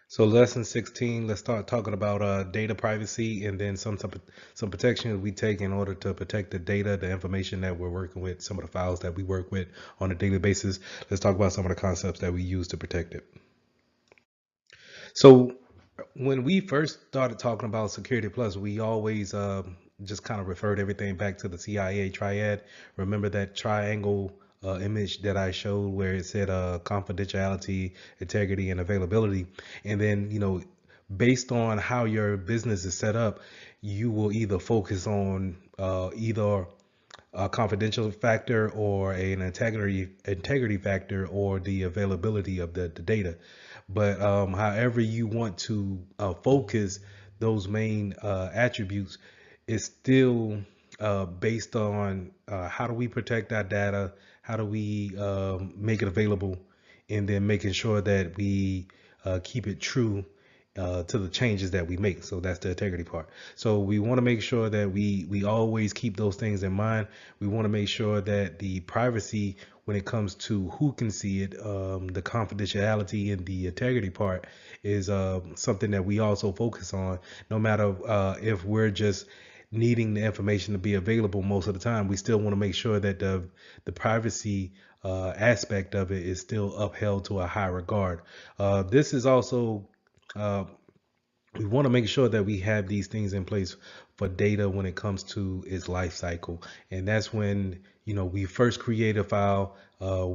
So lesson 16, let's start talking about data privacy and then some protections we take in order to protect the data, the information that we're working with, some of the files that we work with on a daily basis. Let's talk about some of the concepts that we use to protect it. So when we first started talking about Security Plus, we always just kind of referred everything back to the CIA triad. Remember that triangle image that I showed where it said confidentiality, integrity, and availability. And then, based on how your business is set up, you will either focus on either a confidential factor or an integrity factor or the availability of the data. But however you want to focus those main attributes is still based on how do we protect our data, how do we make it available, and then making sure that we keep it true to the changes that we make. So that's the integrity part. So we want to make sure that we always keep those things in mind. We want to make sure that the privacy, when it comes to who can see it, the confidentiality and the integrity part is something that we also focus on. No matter if we're just needing the information to be available most of the time, we still want to make sure that the privacy aspect of it is still upheld to a high regard. This is also uh, we want to make sure that we have these things in place for data when it comes to its life cycle. And that's when, we first create a file,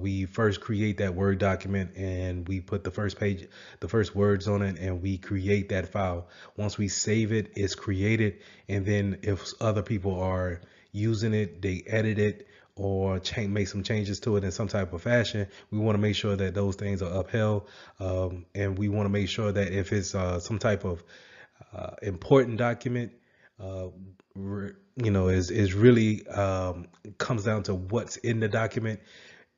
we first create that Word document and we put the first words on it, and we create that file. Once we save it, it's created. And then if other people are using it, they edit it or make some changes to it in some type of fashion, we want to make sure that those things are upheld. And we want to make sure that if it's some type of important document, uh, is really comes down to what's in the document.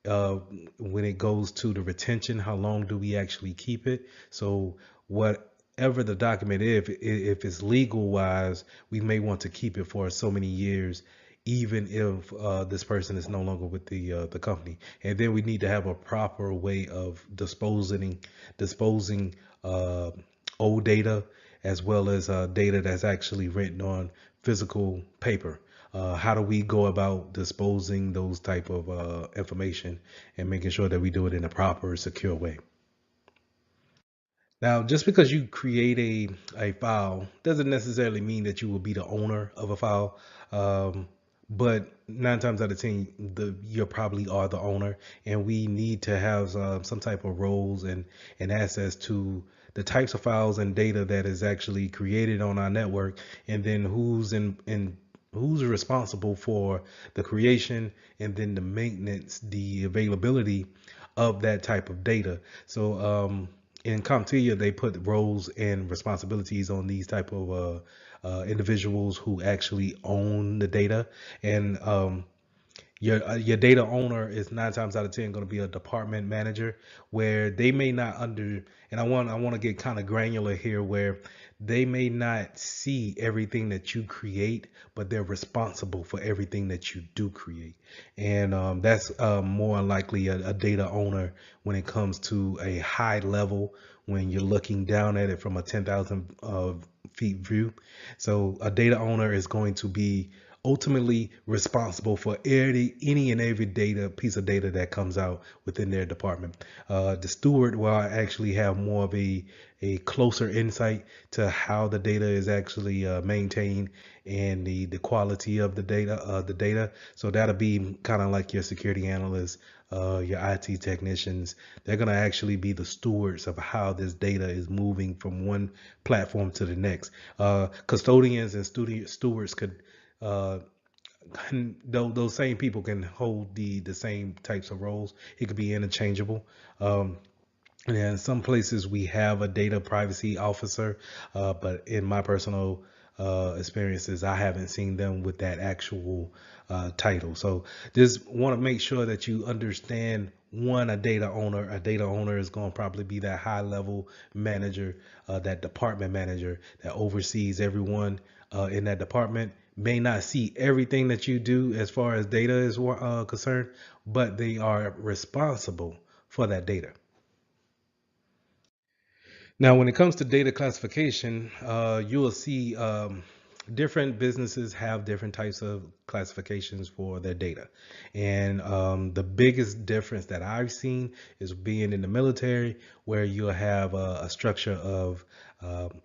Uh, when it goes to the retention, how long do we actually keep it? So whatever the document is, if it's legal wise, we may want to keep it for so many years, even if this person is no longer with the company. And then we need to have a proper way of disposing old data as well as data that's actually written on physical paper. How do we go about disposing those type of information and making sure that we do it in a proper, secure way? Now, just because you create a file doesn't necessarily mean that you will be the owner of a file. But 9 times out of 10, you probably are the owner, and we need to have some type of roles and access to the types of files and data that is actually created on our network, and then who's responsible for the creation and then the maintenance, the availability of that type of data. So in CompTIA, they put roles and responsibilities on these type of individuals who actually own the data. And your data owner is 9 times out of 10 going to be a department manager, where they may not and I want to get kind of granular here, where they may not see everything that you create, but they're responsible for everything that you do create. And that's more likely a data owner when it comes to a high level, when you're looking down at it from a 10,000 feet view. So a data owner is going to be ultimately responsible for any and every piece of data that comes out within their department. The steward will actually have more of a closer insight to how the data is actually maintained and the quality of the data. So that'll be kind of like your security analysts, your IT technicians. They're going to actually be the stewards of how this data is moving from one platform to the next. Custodians and stewards could uh, those same people can hold the same types of roles. It could be interchangeable. And in some places we have a data privacy officer, but in my personal experiences, I haven't seen them with that actual title. So just want to make sure that you understand, one, a data owner. A data owner is going to probably be that high level manager, that department manager that oversees everyone in that department. May not see everything that you do as far as data is concerned, but they are responsible for that data. Now, when it comes to data classification, you will see different businesses have different types of classifications for their data. And the biggest difference that I've seen is being in the military, where you'll have a structure of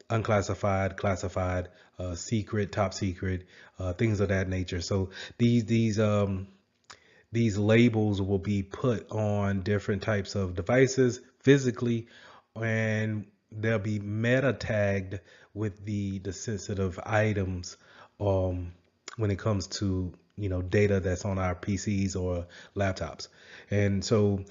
unclassified, classified, secret, top secret, things of that nature. So these labels will be put on different types of devices physically, and they'll be meta tagged with the sensitive items when it comes to data that's on our PCs or laptops. And so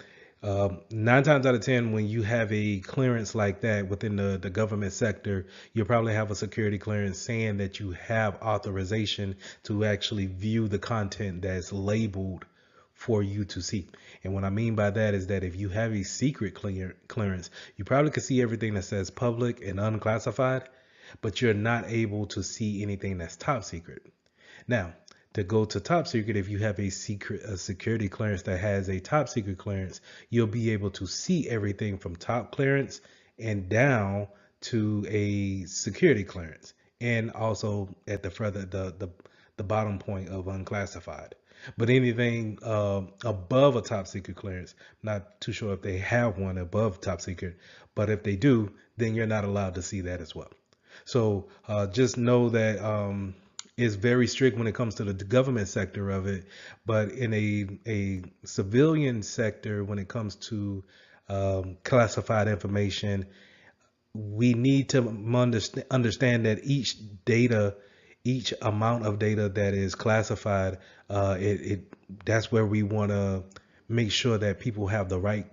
9 times out of 10, when you have a clearance like that within the government sector, you'll probably have a security clearance saying that you have authorization to actually view the content that's labeled for you to see. And what I mean by that is that if you have a secret clearance, you probably can see everything that says public and unclassified, but you're not able to see anything that's top secret. Now, to go to top secret, if you have a security clearance that has a top secret clearance, you'll be able to see everything from top clearance and down to a security clearance, and also at the further the bottom point of unclassified. But anything above a top secret clearance, not too sure if they have one above top secret, but if they do, then you're not allowed to see that as well. So just know that it's very strict when it comes to the government sector of it, but in a civilian sector, when it comes to classified information, we need to understand that each amount of data that is classified, that's where we want to make sure that people have the right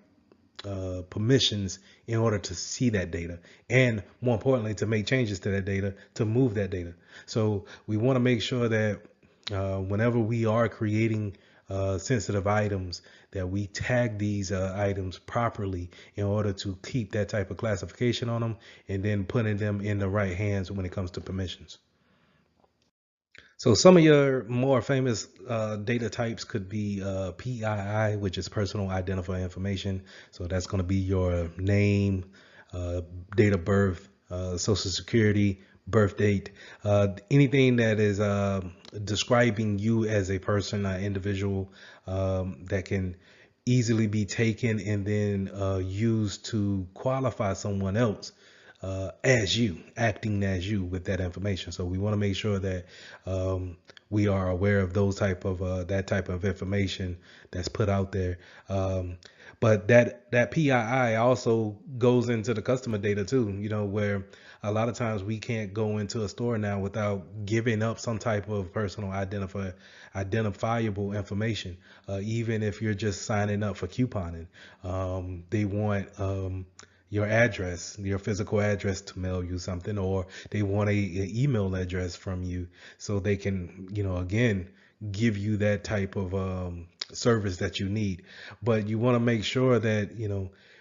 permissions in order to see that data, and more importantly, to make changes to that data, to move that data. So we want to make sure that whenever we are creating sensitive items, that we tag these items properly in order to keep that type of classification on them, and then putting them in the right hands when it comes to permissions. So some of your more famous data types could be PII, which is personal identifying information. So that's going to be your name, date of birth, social security, birth date, anything that is describing you as a person, an individual, that can easily be taken and then used to qualify someone else as you, acting as you with that information. So we want to make sure that we are aware of those type of that type of information that's put out there. But that PII also goes into the customer data too. Where a lot of times we can't go into a store now without giving up some type of personal identifiable information. Even if you're just signing up for couponing, they want your address, your physical address, to mail you something, or they want a email address from you so they can, again, give you that type of service that you need. But you want to make sure that,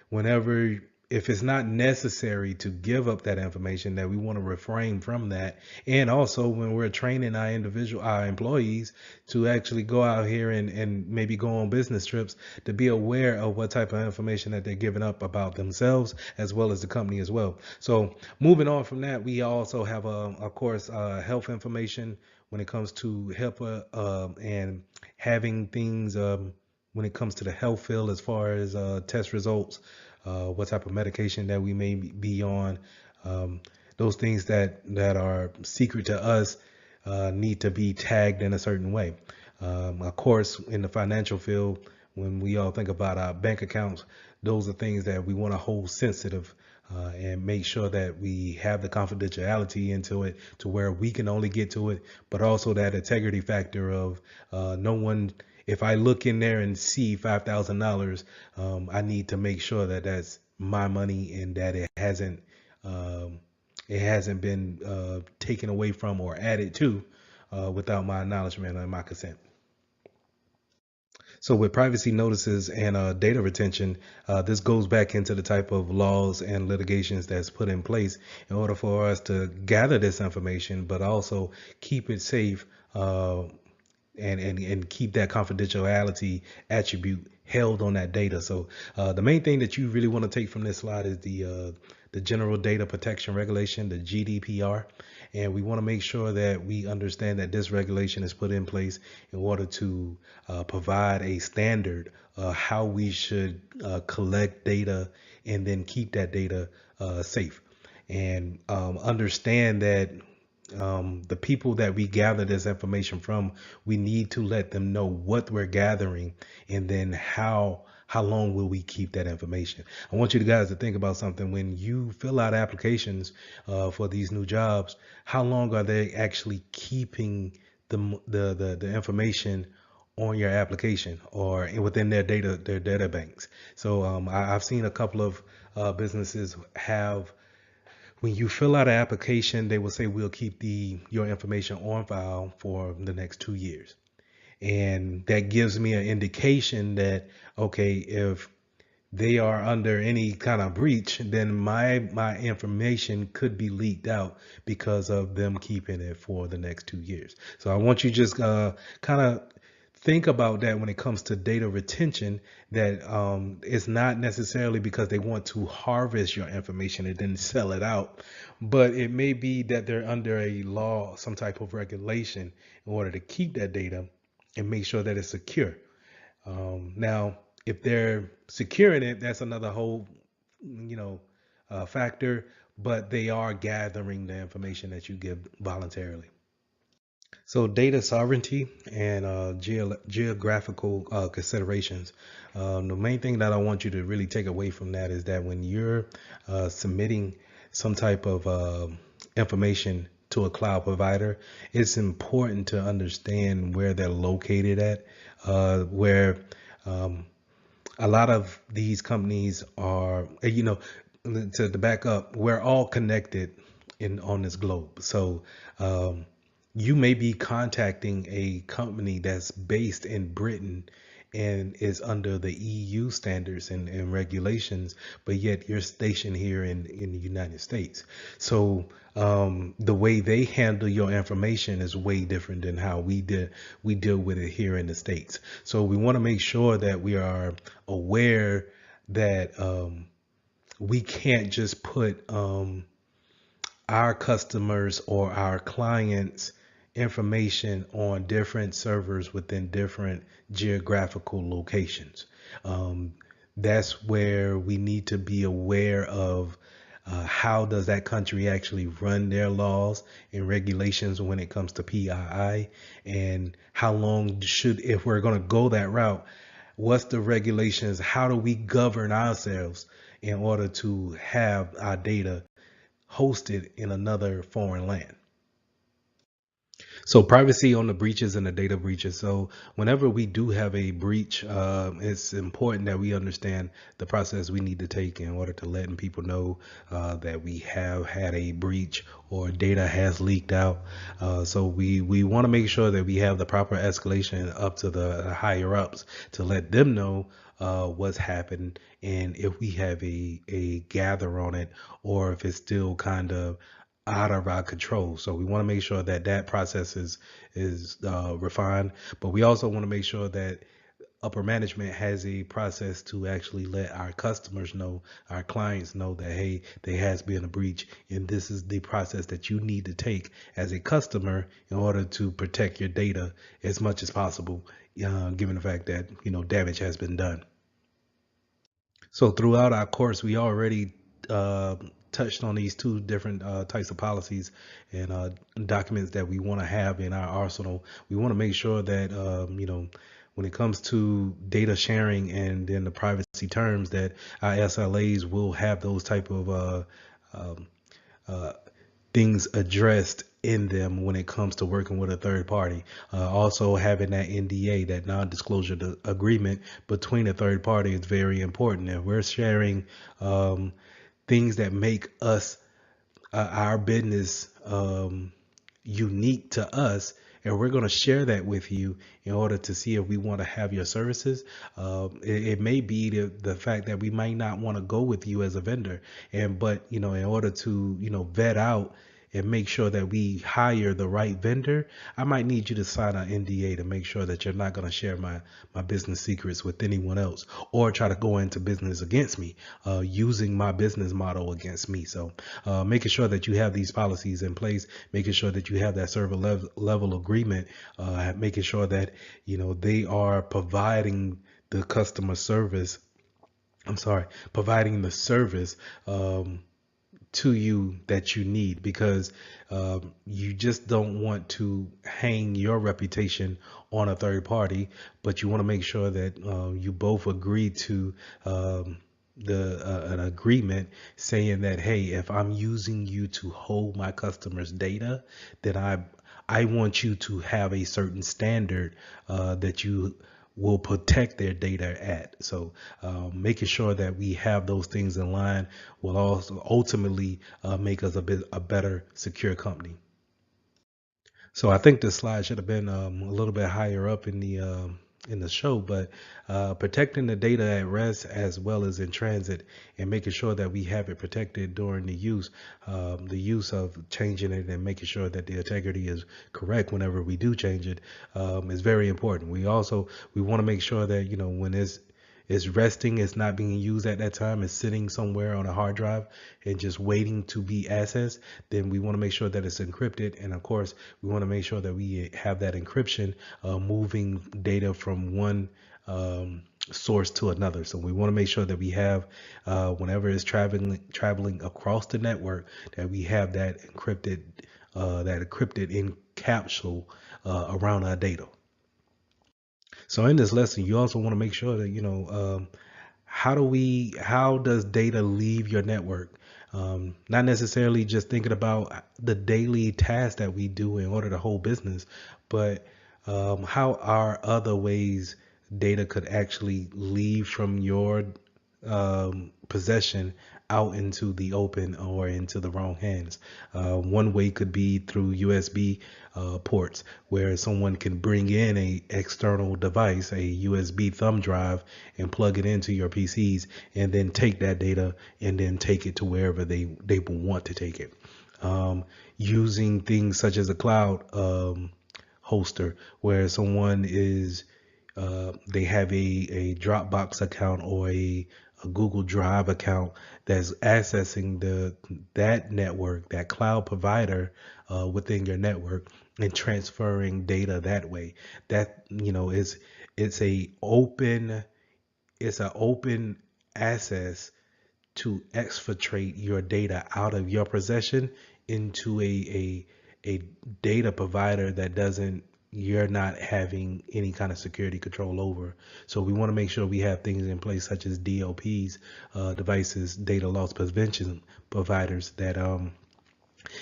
whenever, if it's not necessary to give up that information, that we want to refrain from that. And also when we're training our employees to actually go out here and maybe go on business trips, to be aware of what type of information that they're giving up about themselves as well as the company as well. So moving on from that, we also have of course health information when it comes to HIPAA, and having things when it comes to the health field, as far as test results, what type of medication that we may be on. Those things that are secret to us need to be tagged in a certain way. Of course, in the financial field, when we all think about our bank accounts, those are things that we want to hold sensitive, and make sure that we have the confidentiality into it to where we can only get to it, but also that integrity factor of no one. If I look in there and see $5,000, I need to make sure that that's my money and that it hasn't been taken away from or added to without my acknowledgement and my consent. So with privacy notices and data retention, this goes back into the type of laws and litigations that's put in place in order for us to gather this information, but also keep it safe, and keep that confidentiality attribute held on that data. So the main thing that you really want to take from this slide is the General Data Protection Regulation, the GDPR, and we want to make sure that we understand that this regulation is put in place in order to provide a standard how we should collect data and then keep that data safe. And understand that the people that we gather this information from, we need to let them know what we're gathering and then how long will we keep that information. I want you guys to think about something. When you fill out applications for these new jobs, how long are they actually keeping the information on your application or within their data banks? So I've seen a couple of businesses have, when you fill out an application, they will say we'll keep your information on file for the next 2 years. And that gives me an indication that, okay, if they are under any kind of breach, then my information could be leaked out because of them keeping it for the next 2 years. So I want you just kind of think about that when it comes to data retention, that it's not necessarily because they want to harvest your information and then sell it out, but it may be that they're under a law, some type of regulation, in order to keep that data and make sure that it's secure. Now, if they're securing it, that's another whole, factor, but they are gathering the information that you give voluntarily. So data sovereignty and geographical considerations. The main thing that I want you to really take away from that is that when you're submitting some type of information to a cloud provider, it's important to understand where they're located at, where a lot of these companies are, to back up, we're all connected on this globe. So you may be contacting a company that's based in Britain and is under the EU standards and regulations, but yet you're stationed here in the United States. So the way they handle your information is way different than how we deal with it here in the States. So we want to make sure that we are aware that we can't just put our customers or our clients' information on different servers within different geographical locations. That's where we need to be aware of how does that country actually run their laws and regulations when it comes to PII, and how long should, if we're going to go that route, what's the regulations? How do we govern ourselves in order to have our data hosted in another foreign land? So privacy on the breaches and the data breaches. So whenever we do have a breach, it's important that we understand the process we need to take in order to letting people know that we have had a breach or data has leaked out. So we want to make sure that we have the proper escalation up to the higher ups to let them know what's happened, and if we have a gather on it, or if it's still kind of out of our control. So we want to make sure that that process is refined, but we also want to make sure that upper management has a process to actually let our customers know, our clients know that, hey, there has been a breach, and this is the process that you need to take as a customer in order to protect your data as much as possible, given the fact that damage has been done. So throughout our course, we already touched on these two different types of policies and documents that we want to have in our arsenal. We want to make sure that, when it comes to data sharing and then the privacy terms, that our SLAs will have those type of um, things addressed in them when it comes to working with a third party. Also having that NDA, that non-disclosure agreement between a third party, is very important. If we're sharing things that make us, our business, unique to us, and we're going to share that with you in order to see if we want to have your services. It may be the fact that we might not want to go with you as a vendor, but in order to vet out and make sure that we hire the right vendor, I might need you to sign an NDA to make sure that you're not going to share my business secrets with anyone else or try to go into business against me, using my business model against me. So making sure that you have these policies in place, making sure that you have that server level agreement, making sure that, they are providing the customer service. I'm sorry, providing the service to you that you need, because you just don't want to hang your reputation on a third party, but you want to make sure that you both agree to the an agreement saying that, hey, if I'm using you to hold my customers' data, then I want you to have a certain standard that you will protect their data at. So making sure that we have those things in line will also ultimately make us a better secure company. So I think this slide should have been a little bit higher up in the show, but protecting the data at rest as well as in transit, and making sure that we have it protected during the use of changing it, and making sure that the integrity is correct whenever we do change it, is very important. We want to make sure that, when it's resting, it's not being used at that time, it's sitting somewhere on a hard drive and just waiting to be accessed, then we want to make sure that it's encrypted. And of course, we want to make sure that we have that encryption moving data from one source to another. So we want to make sure that we have, whenever it's traveling across the network, that we have that encrypted in capsule around our data. So in this lesson, you also want to make sure that, how does data leave your network? Not necessarily just thinking about the daily tasks that we do in order to hold business, but how are other ways data could actually leave from your possession out into the open or into the wrong hands. One way could be through USB ports, where someone can bring in a external device, a USB thumb drive, and plug it into your PCs, and then take that data and then take it to wherever they will want to take it. Using things such as a cloud hoster, where someone is they have a Dropbox account or a Google Drive account that's accessing that network, that cloud provider within your network, and transferring data that way. That, is it's an open access to exfiltrate your data out of your possession into a data provider that doesn't you're not having any kind of security control over. So we want to make sure we have things in place such as DLPs, devices, data loss prevention providers, that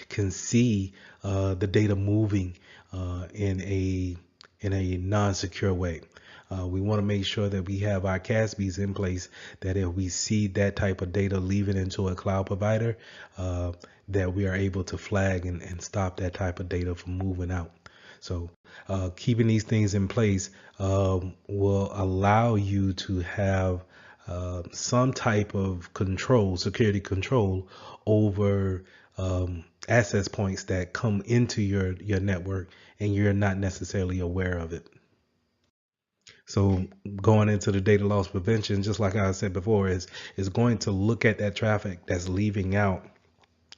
can see the data moving in a non-secure way. We want to make sure that we have our CASBs in place, that if we see that type of data leaving into a cloud provider, that we are able to flag and stop that type of data from moving out. So keeping these things in place will allow you to have some type of control, security control over access points that come into your network, and you're not necessarily aware of it. So going into the data loss prevention, just like I said before, is going to look at that traffic that's leaving out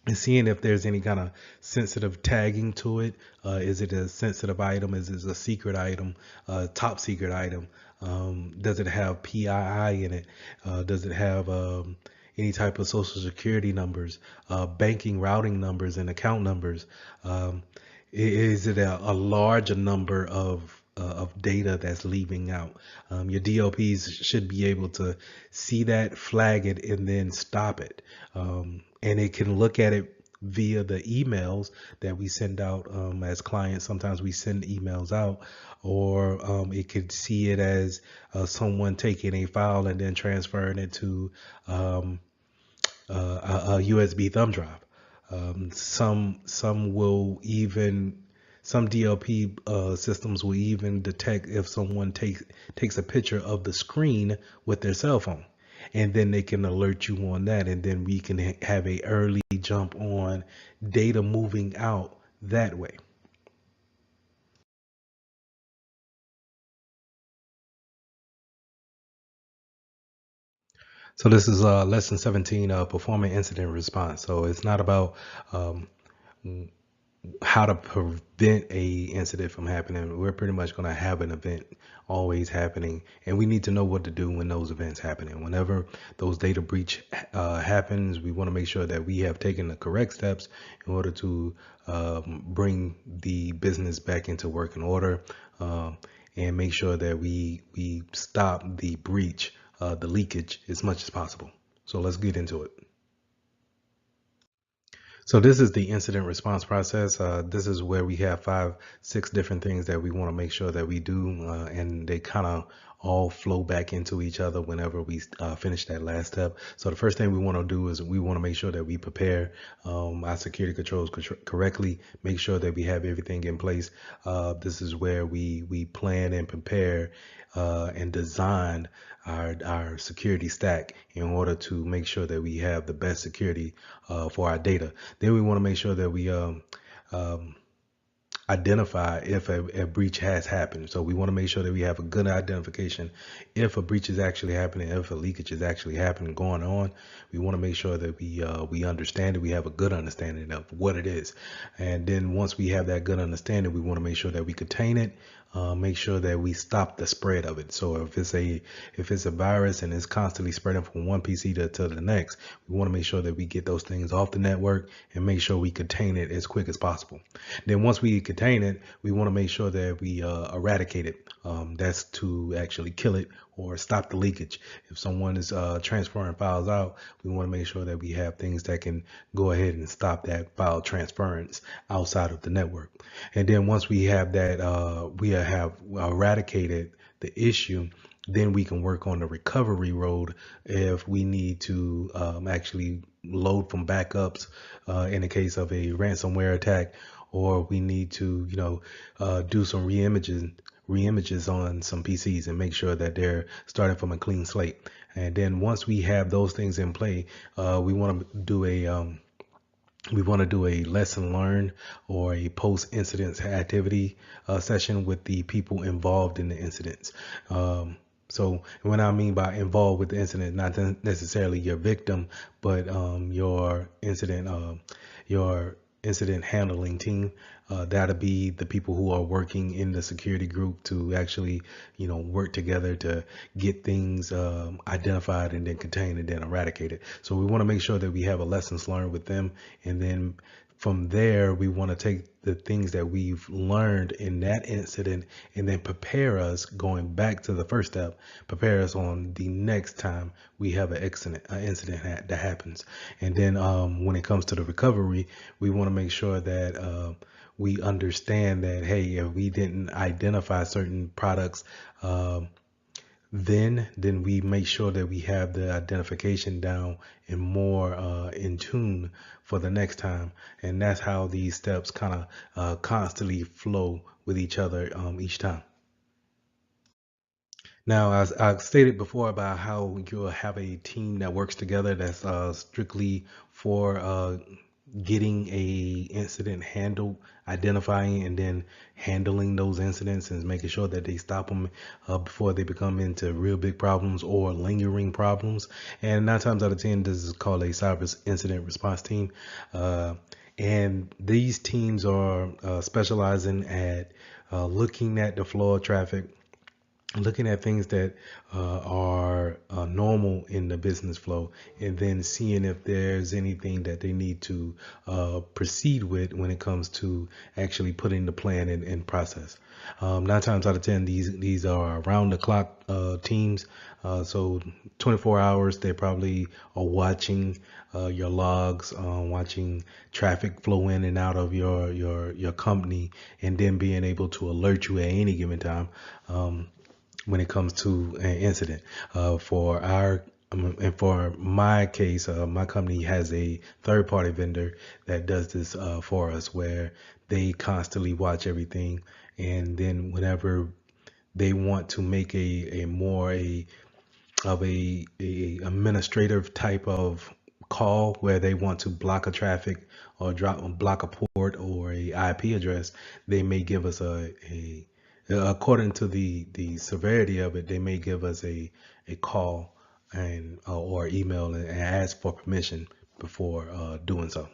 and seeing if there's any kind of sensitive tagging to it. Is it a sensitive item? Is it a secret item, top secret item? Does it have PII in it? Does it have any type of social security numbers, banking routing numbers, and account numbers? Is it a larger number of data that's leaving out? Your DLPs should be able to see that, flag it, and then stop it. And it can look at it via the emails that we send out as clients. Sometimes we send emails out, or it could see it as someone taking a file and then transferring it to a USB thumb drive. Some DLP systems will even detect if someone takes a picture of the screen with their cell phone, and then they can alert you on that, and then we can have a early jump on data moving out that way. So this is lesson 17, performing incident response. So it's not about um, how to prevent a incident from happening. We're pretty much going to have an event always happening, and we need to know what to do when those events happen. And whenever those data breach happens, we want to make sure that we have taken the correct steps in order to bring the business back into working order, and make sure that we stop the breach, the leakage, as much as possible. So let's get into it. So this is the incident response process. This is where we have 6 different things that we want to make sure that we do, and they kind of all flow back into each other whenever we finish that last step. So the first thing we want to do is we want to make sure that we prepare our security controls correctly, make sure that we have everything in place. This is where we plan and prepare and design our security stack in order to make sure that we have the best security for our data. Then we want to make sure that we um, identify if a breach has happened. So we want to make sure that we have a good identification if a breach is actually happening, if a leakage is actually happening, going on. We want to make sure that we understand it. We have a good understanding of what it is, and then once we have that good understanding, we want to make sure that we contain it. Make sure that we stop the spread of it. So if it's a virus and it's constantly spreading from one PC to the next, we want to make sure that we get those things off the network and make sure we contain it as quick as possible. Then once we contain it, we want to make sure that we eradicate it. That's to actually kill it or stop the leakage. If someone is transferring files out, we want to make sure that we have things that can go ahead and stop that file transference outside of the network. And then once we have that, we have eradicated the issue, then we can work on the recovery road if we need to actually load from backups in the case of a ransomware attack, or we need to, do some reimages on some PCs and make sure that they're starting from a clean slate. And then once we have those things in play, we want to do a lesson learned or a post incident activity session with the people involved in the incidents. So when I mean by involved with the incident, not necessarily your victim, but your incident handling team. That'll be the people who are working in the security group to actually, work together to get things identified and then contained and then eradicated. So we want to make sure that we have a lessons learned with them, and then from there we want to take the things that we've learned in that incident and then prepare us, going back to the first step, prepare us on the next time we have an incident that happens. And then when it comes to the recovery, we want to make sure that we understand that, hey, if we didn't identify certain products then we make sure that we have the identification down and more in tune for the next time. And that's how these steps kind of constantly flow with each other each time. Now, as I stated before about how you'll have a team that works together that's strictly for getting a incident handled, identifying and then handling those incidents and making sure that they stop them before they become into real big problems or lingering problems. And 9 times out of 10, this is called a cyber incident response team. And these teams are specializing at looking at the flow of traffic, looking at things that are normal in the business flow, and then seeing if there's anything that they need to proceed with when it comes to actually putting the plan in process. 9 times out of 10, these are around the clock teams. So 24 hours, they probably are watching your logs, watching traffic flow in and out of your company, and then being able to alert you at any given time when it comes to an incident. And for my case, my company has a third-party vendor that does this for us, where they constantly watch everything, and then whenever they want to make a of a administrative type of call where they want to block a traffic or block a port or a IP address, they may give us a according to the severity of it, they may give us a call and or email and ask for permission before doing so.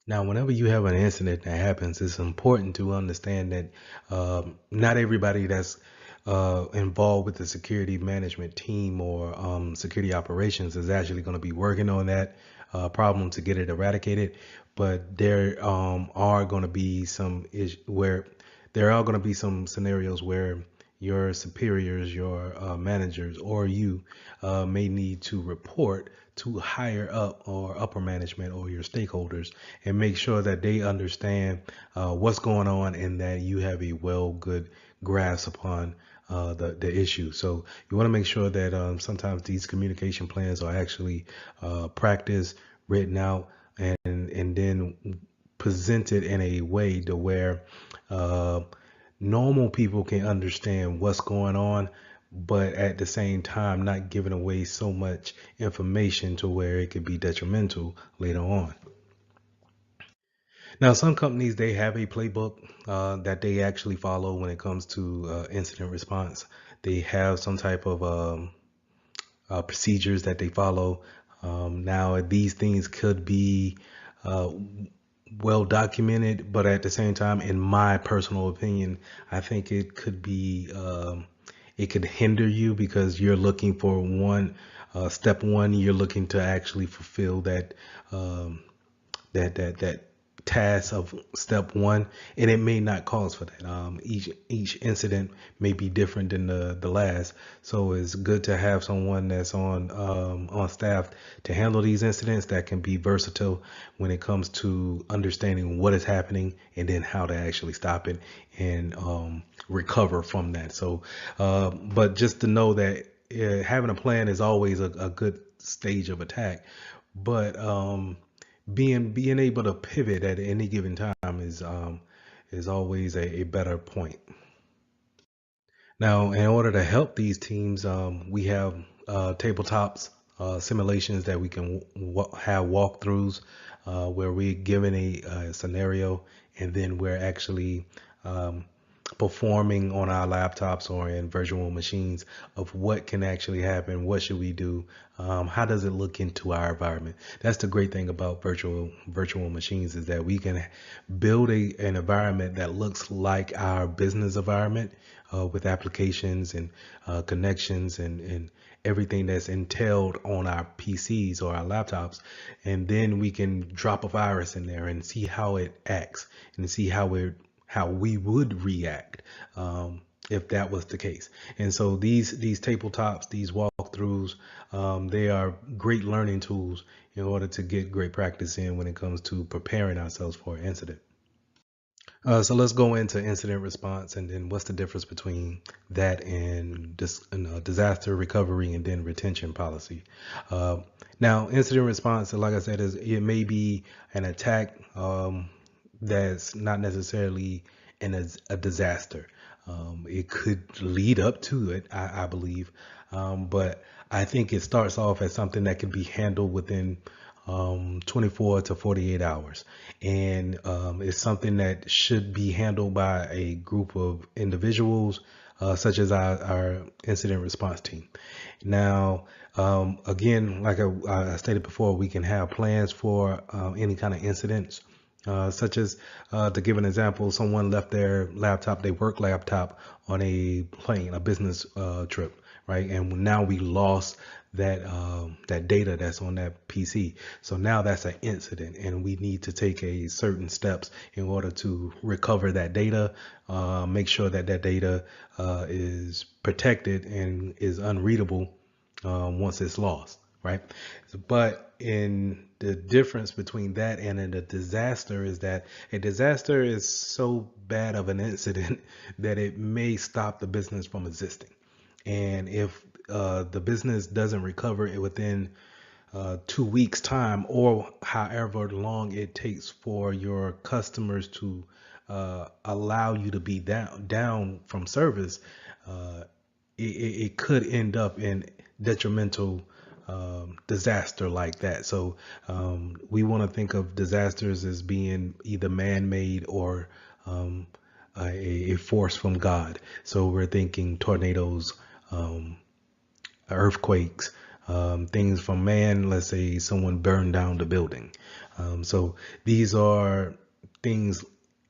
Now, whenever you have an incident that happens, it's important to understand that not everybody that's involved with the security management team or security operations is actually going to be working on that problem to get it eradicated. But there are going to be where there are going to be some scenarios where your superiors, your managers, or you may need to report to higher up or upper management or your stakeholders and make sure that they understand what's going on and that you have a good grasp upon the issue. So you want to make sure that sometimes these communication plans are actually practiced, written out, and then presented in a way to where normal people can understand what's going on, but at the same time not giving away so much information to where it could be detrimental later on. Now, some companies, they have a playbook that they actually follow when it comes to incident response. They have some type of procedures that they follow. Now, these things could be uh, well documented, but at the same time, in my personal opinion, I think it could be it could hinder you because you're looking for step one, you're looking to actually fulfill um, that task of step one, and it may not cause for that. Each incident may be different than the last, so it's good to have someone that's on staff to handle these incidents that can be versatile when it comes to understanding what is happening and then how to actually stop it and recover from that. So, but just to know that having a plan is always a good stage of attack, but being able to pivot at any given time is always a better point. Now, in order to help these teams, we have tabletops, simulations that we can have walkthroughs where we're given a scenario and then we're actually um, performing on our laptops or in virtual machines of what can actually happen, what should we do, how does it look into our environment. That's the great thing about virtual machines is that we can build an environment that looks like our business environment with applications and connections and everything that's entailed on our PCs or our laptops, and then we can drop a virus in there and see how it acts and see how we would react if that was the case. And so these tabletops, these walkthroughs, they are great learning tools in order to get great practice in when it comes to preparing ourselves for an incident. So let's go into incident response and then what's the difference between that and disaster recovery and then retention policy. Uh, Now, incident response, like I said, is it may be an attack that's not necessarily a disaster. It could lead up to it, I believe, but I think it starts off as something that can be handled within 24 to 48 hours. And it's something that should be handled by a group of individuals, such as our incident response team. Now, again, like I stated before, we can have plans for any kind of incidents. Such as, to give an example, someone left their laptop, their work laptop, on a plane, a business trip, right? And now we lost that data that's on that PC. So now that's an incident, and we need to take a certain steps in order to recover that data, make sure that that data is protected and is unreadable once it's lost, right? But in the difference between that and in a disaster is that a disaster is so bad of an incident that it may stop the business from existing. And if the business doesn't recover it within 2 weeks time or however long it takes for your customers to allow you to be down from service, uh, it could end up in detrimental disaster like that. So we want to think of disasters as being either man-made or um, a force from God. So we're thinking tornadoes, um, earthquakes, things from man. Let's say someone burned down the building. So these are things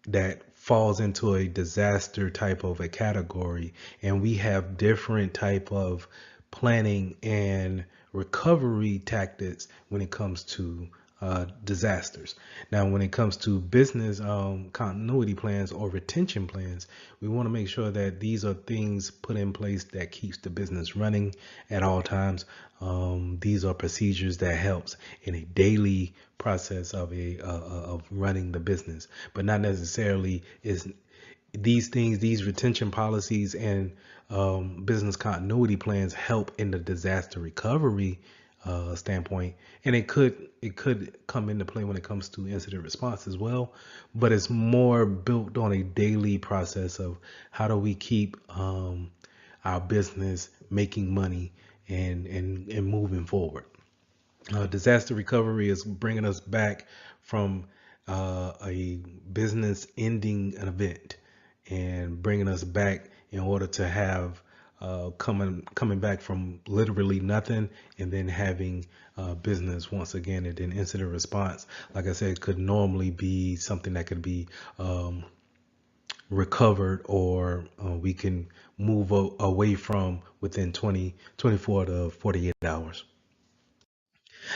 that falls into a disaster type of a category, and we have different type of planning and recovery tactics when it comes to disasters. Now, when it comes to business continuity plans or retention plans, we want to make sure that these are things put in place that keeps the business running at all times. These are procedures that helps in a daily process of of running the business, but not necessarily is these things, these retention policies and business continuity plans help in the disaster recovery standpoint, and it could come into play when it comes to incident response as well. But it's more built on a daily process of how do we keep our business making money and moving forward. Disaster recovery is bringing us back from a business ending an event and bringing us back in order to have coming back from literally nothing and then having business once again. And then incident response, like I said, could normally be something that could be recovered, or we can move away from within 24 to 48 hours.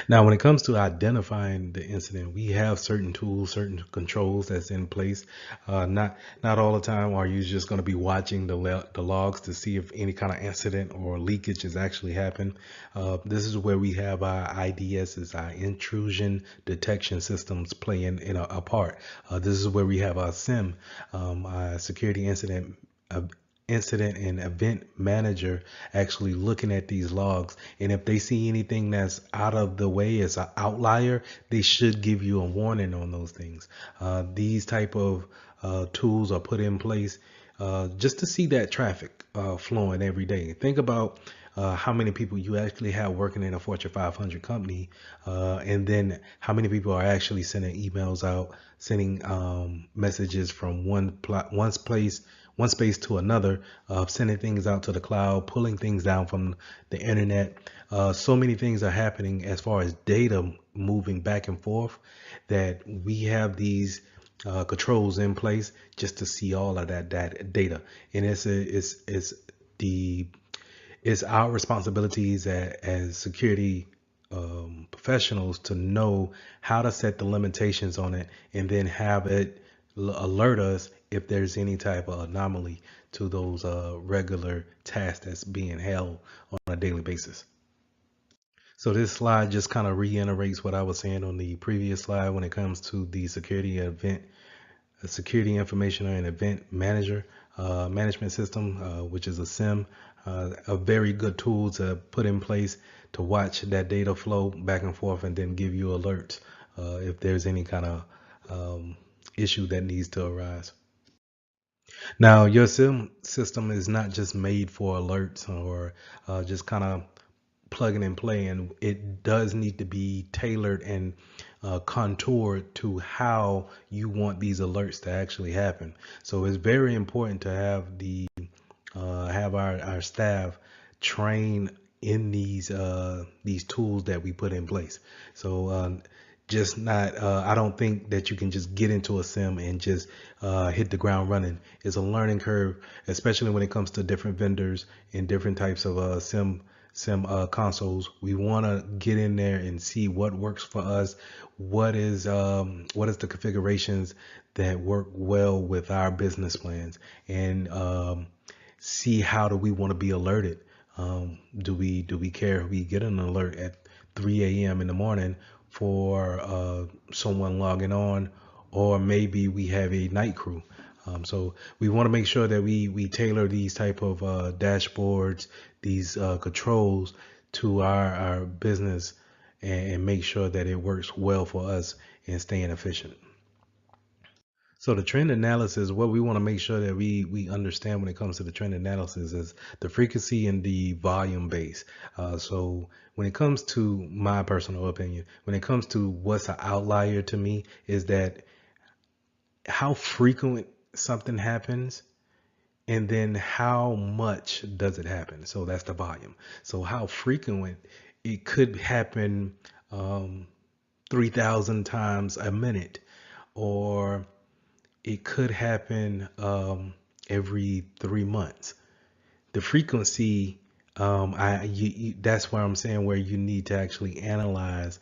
Now, when it comes to identifying the incident, we have certain tools, certain controls that's in place. Not all the time are you just going to be watching the logs to see if any kind of incident or leakage has actually happened. This is where we have our IDSs, our intrusion detection systems, playing in a part. This is where we have our SIM, our security incident and event manager, actually looking at these logs, and if they see anything that's out of the way as an outlier, they should give you a warning on those things. These type of tools are put in place just to see that traffic flowing every day. Think about how many people you actually have working in a Fortune 500 company, and then how many people are actually sending emails out, sending messages from one space to another, sending things out to the cloud, pulling things down from the internet. So many things are happening as far as data moving back and forth that we have these controls in place just to see all of that data. And it's our responsibilities as security professionals to know how to set the limitations on it, and then have it alert us if there's any type of anomaly to those regular tasks that's being held on a daily basis. So this slide just kind of reiterates what I was saying on the previous slide when it comes to the security information and event manager management system, which is a SIM, a very good tool to put in place to watch that data flow back and forth and then give you alerts if there's any kind of issue that needs to arise. Now, your SIM system is not just made for alerts or just kind of plug and play, and it does need to be tailored and contoured to how you want these alerts to actually happen. So it's very important to have our staff train in these tools that we put in place. So just not I don't think that you can just get into a sim and just hit the ground running. It's a learning curve, especially when it comes to different vendors and different types of sim consoles. We want to get in there and see what works for us, what is the configurations that work well with our business plans, and see how do we want to be alerted. Do we care if we get an alert at 3 a.m. in the morning for someone logging on, or maybe we have a night crew? So we want to make sure that we tailor these type of dashboards, these controls to our business, and make sure that it works well for us and staying efficient. So the trend analysis, what we want to make sure that we understand when it comes to the trend analysis is the frequency and the volume base. So when it comes to my personal opinion, when it comes to what's an outlier to me is that how frequent something happens and then how much does it happen. So that's the volume. So how frequent it could happen 3,000 times a minute, or it could happen every 3 months. The frequency, that's where I'm saying where you need to actually analyze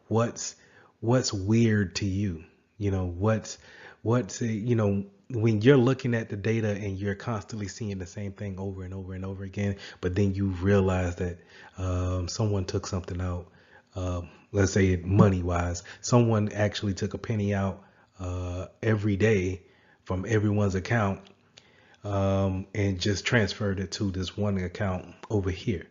what's what's weird to you. You know, what's when you're looking at the data and you're constantly seeing the same thing over and over and over again, but then you realize that someone took something out. Let's say money wise, someone actually took a penny out every day from everyone's account, and just transferred it to this one account over here.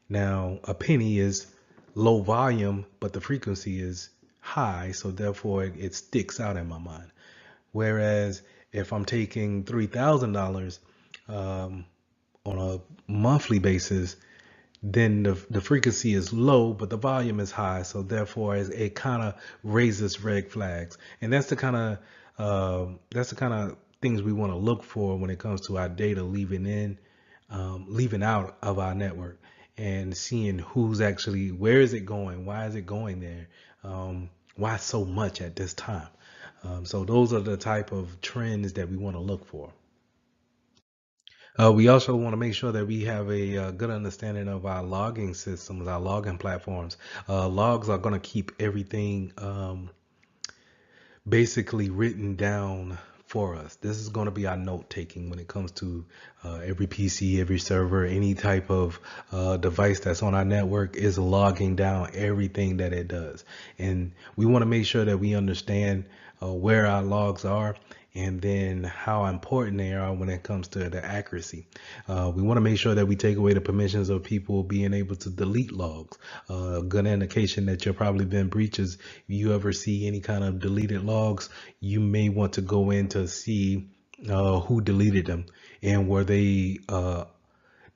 Now, a penny is low volume, but the frequency is high, so therefore it sticks out in my mind. Whereas if I'm taking $3,000 on a monthly basis, then the frequency is low, but the volume is high. So therefore, it kind of raises red flags, and that's the kind of things we want to look for when it comes to our data leaving out of our network, and seeing who's actually, where is it going, why is it going there, why so much at this time. So those are the type of trends that we want to look for. We also want to make sure that we have a good understanding of our logging systems, our logging platforms. Logs are going to keep everything basically written down for us. This is going to be our note taking when it comes to every PC, every server, any type of device that's on our network is logging down everything that it does. And we want to make sure that we understand where our logs are, and then how important they are when it comes to the accuracy. We want to make sure that we take away the permissions of people being able to delete logs. A good indication that you've probably been breaches. If you ever see any kind of deleted logs, you may want to go in to see who deleted them, and were they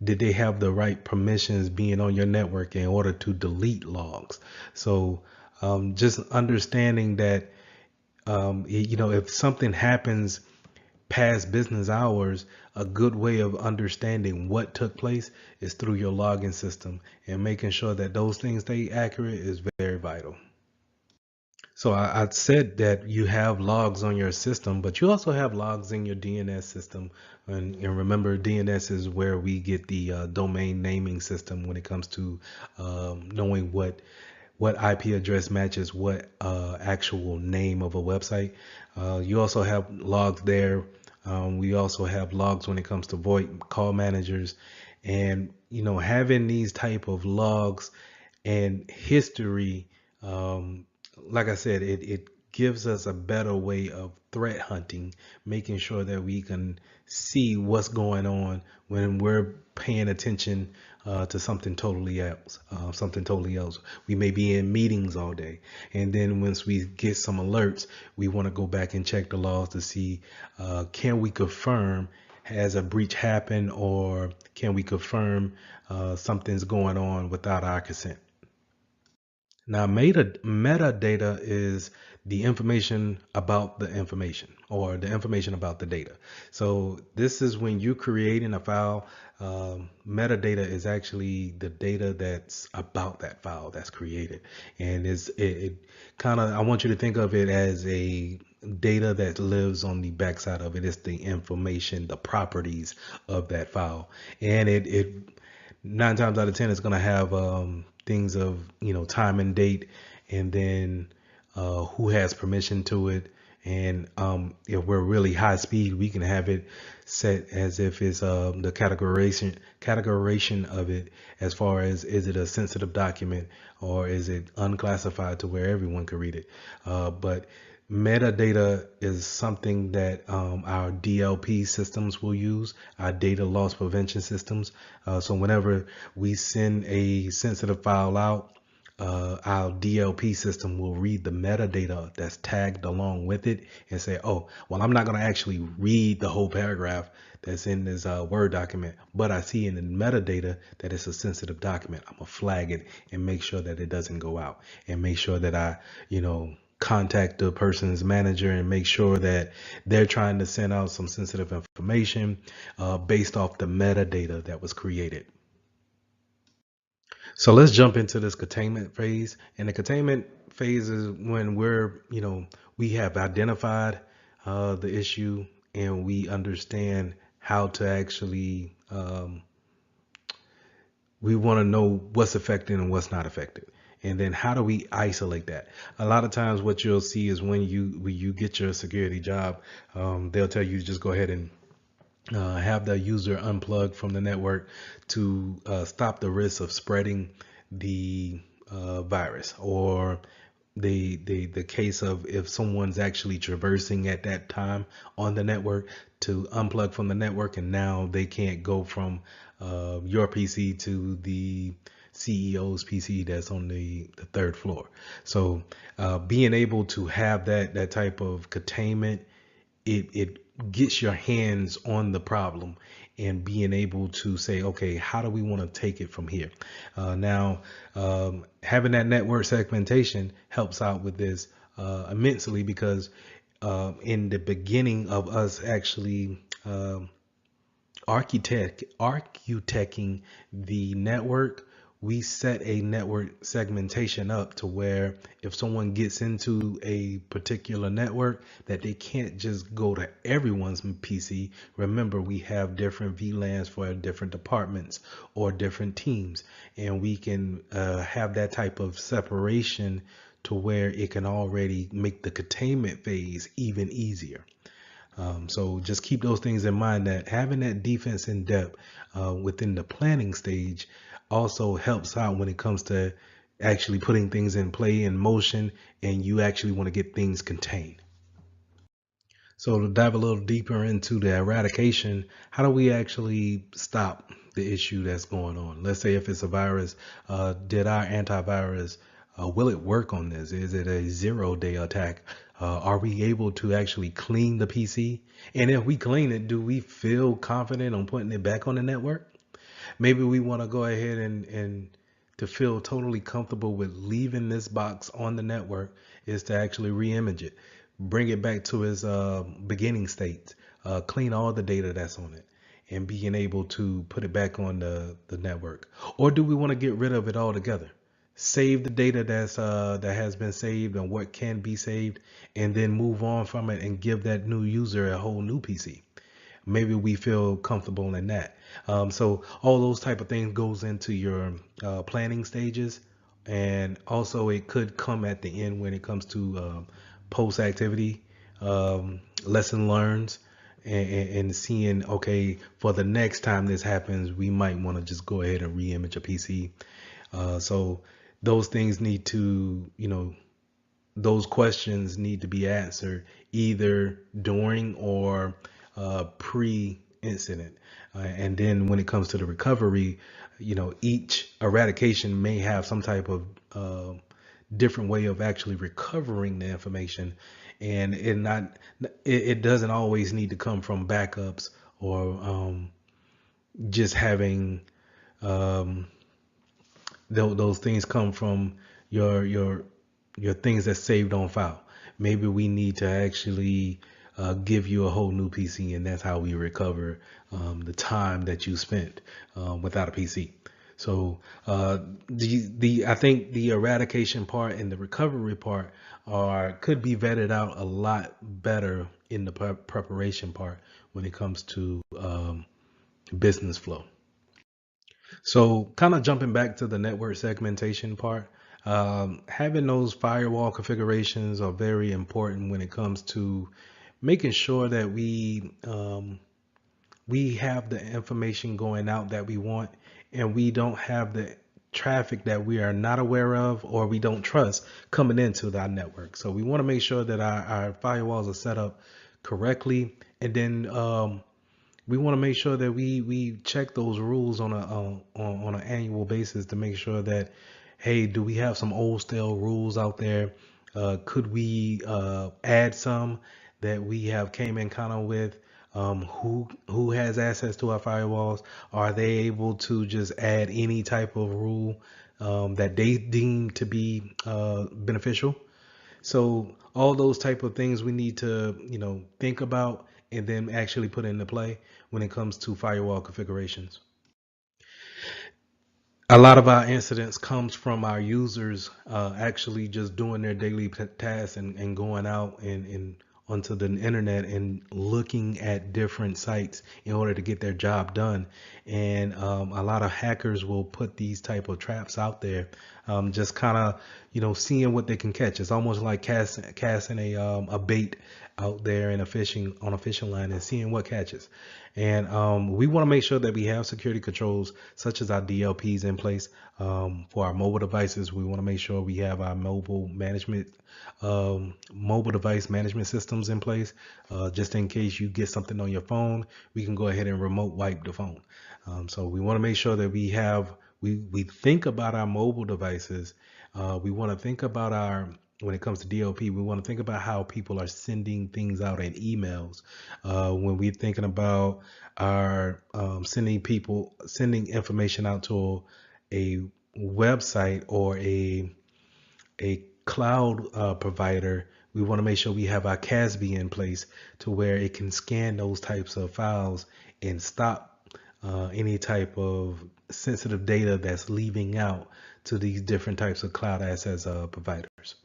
did they have the right permissions being on your network in order to delete logs. So just understanding that if something happens past business hours, a good way of understanding what took place is through your login system, and making sure that those things stay accurate is very vital. So I said that you have logs on your system, but you also have logs in your DNS system. And remember, DNS is where we get the domain naming system when it comes to knowing what IP address matches what actual name of a website. You also have logs there. We also have logs when it comes to VoIP call managers, and having these type of logs and history. Like I said, it gives us a better way of threat hunting, making sure that we can see what's going on when we're paying attention to something totally else. We may be in meetings all day, and then once we get some alerts, we want to go back and check the logs to see, can we confirm has a breach happened, or can we confirm something's going on without our consent. Now, metadata is the information about the information, or the information about the data. So this is when you're creating a file. Metadata is actually the data that's about that file that's created, and it kind of, I want you to think of it as a data that lives on the backside of it. It's the information, the properties of that file, and it 9 times out of 10 it's going to have things of time and date, and then who has permission to it. And if we're really high speed, we can have it set as if it's the categorization of it, as far as, is it a sensitive document or is it unclassified to where everyone can read it. But metadata is something that our DLP systems will use, our data loss prevention systems. So whenever we send a sensitive file out, our DLP system will read the metadata that's tagged along with it and say, oh, well, I'm not going to actually read the whole paragraph that's in this Word document, but I see in the metadata that it's a sensitive document. I'm going to flag it and make sure that it doesn't go out, and make sure that I, contact the person's manager and make sure that they're trying to send out some sensitive information based off the metadata that was created. So let's jump into this containment phase. And the containment phase is when we have identified the issue and we understand how to actually, we want to know what's affected and what's not affected. And then how do we isolate that? A lot of times what you'll see is when you get your security job, they'll tell you to just go ahead and have the user unplug from the network to stop the risk of spreading the virus, or the case of if someone's actually traversing at that time on the network, to unplug from the network, and now they can't go from your PC to the CEO's PC that's on the third floor. So being able to have that type of containment, it gets your hands on the problem and being able to say, okay, how do we want to take it from here? Now, having that network segmentation helps out with this immensely, because in the beginning of us actually architecting the network, we set a network segmentation up to where if someone gets into a particular network, that they can't just go to everyone's PC. Remember, we have different VLANs for different departments or different teams, and we can have that type of separation to where it can already make the containment phase even easier. So just keep those things in mind, that having that defense in depth within the planning stage also helps out when it comes to actually putting things in play, in motion, and you actually want to get things contained. So to dive a little deeper into the eradication, how do we actually stop the issue that's going on? Let's say if it's a virus, did our antivirus, will it work on this? Is it a 0-day attack? Are we able to actually clean the PC? And if we clean it, do we feel confident on putting it back on the network? Maybe we want to go ahead and to feel totally comfortable with leaving this box on the network is to actually re-image it, bring it back to its beginning state, clean all the data that's on it, and being able to put it back on the network. Or do we want to get rid of it altogether? Save the data that has been saved and what can be saved, and then move on from it and give that new user a whole new PC. Maybe we feel comfortable in that. So all those type of things goes into your planning stages, and also it could come at the end when it comes to post activity, lesson learns, and seeing, okay, for the next time this happens, we might want to just go ahead and re-image a PC. So those things need to, those questions need to be answered either during or pre-incident. And then when it comes to the recovery, each eradication may have some type of different way of actually recovering the information, and it doesn't always need to come from backups or just having those things come from your things that's saved on file. Maybe we need to actually give you a whole new PC, and that's how we recover the time that you spent without a PC. So I think the eradication part and the recovery part could be vetted out a lot better in the preparation part when it comes to business flow. So kind of jumping back to the network segmentation part, having those firewall configurations are very important when it comes to making sure that we have the information going out that we want, and we don't have the traffic that we are not aware of or we don't trust coming into our network. So we want to make sure that our firewalls are set up correctly, and then we want to make sure that we check those rules on an annual basis to make sure that hey, do we have some old stale rules out there? Could we add some that we have came in kind with? Who has access to our firewalls? Are they able to just add any type of rule that they deem to be beneficial? So all those type of things we need to, think about and then actually put into play when it comes to firewall configurations. A lot of our incidents comes from our users actually just doing their daily tasks and going out and onto the internet and looking at different sites in order to get their job done. And a lot of hackers will put these type of traps out there, just kind of seeing what they can catch. It's almost like casting a bait out there in a fishing on a fishing line and seeing what catches. And we want to make sure that we have security controls such as our DLPs in place for our mobile devices. We want to make sure we have our mobile device management systems in place, just in case you get something on your phone. We can go ahead and remote wipe the phone. So we want to make sure that we think about our mobile devices. We want to think about when it comes to DLP, we want to think about how people are sending things out in emails. When we're thinking about our sending information out to a website or a cloud provider, we want to make sure we have our CASB in place to where it can scan those types of files and stop any type of sensitive data that's leaving out to these different types of cloud access providers.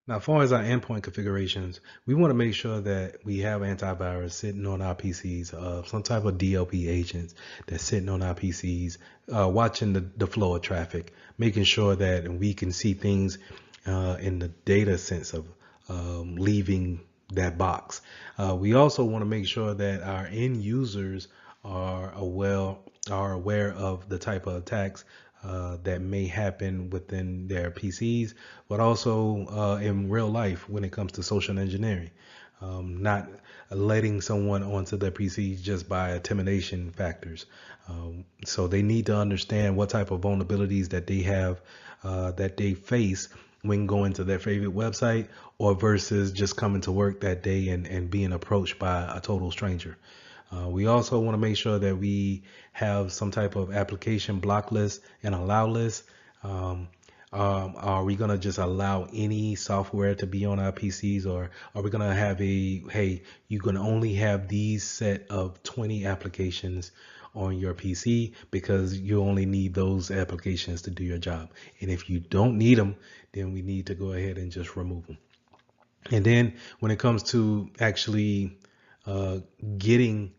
Now, as far as our endpoint configurations, we want to make sure that we have antivirus sitting on our PCs, some type of DLP agents that's sitting on our PCs, watching the flow of traffic, making sure that we can see things in the data sense of leaving that box. We also want to make sure that our end users are aware of the type of attacks that may happen within their PCs, but also in real life when it comes to social engineering. Not letting someone onto their PC just by intimidation factors. So they need to understand what type of vulnerabilities that they have, that they face when going to their favorite website or versus just coming to work that day and being approached by a total stranger. We also want to make sure that we have some type of application block list and allow list. Are we going to just allow any software to be on our PCs, or are we going to have hey, you can only have these set of 20 applications on your PC because you only need those applications to do your job. And if you don't need them, then we need to go ahead and just remove them. And then when it comes to actually getting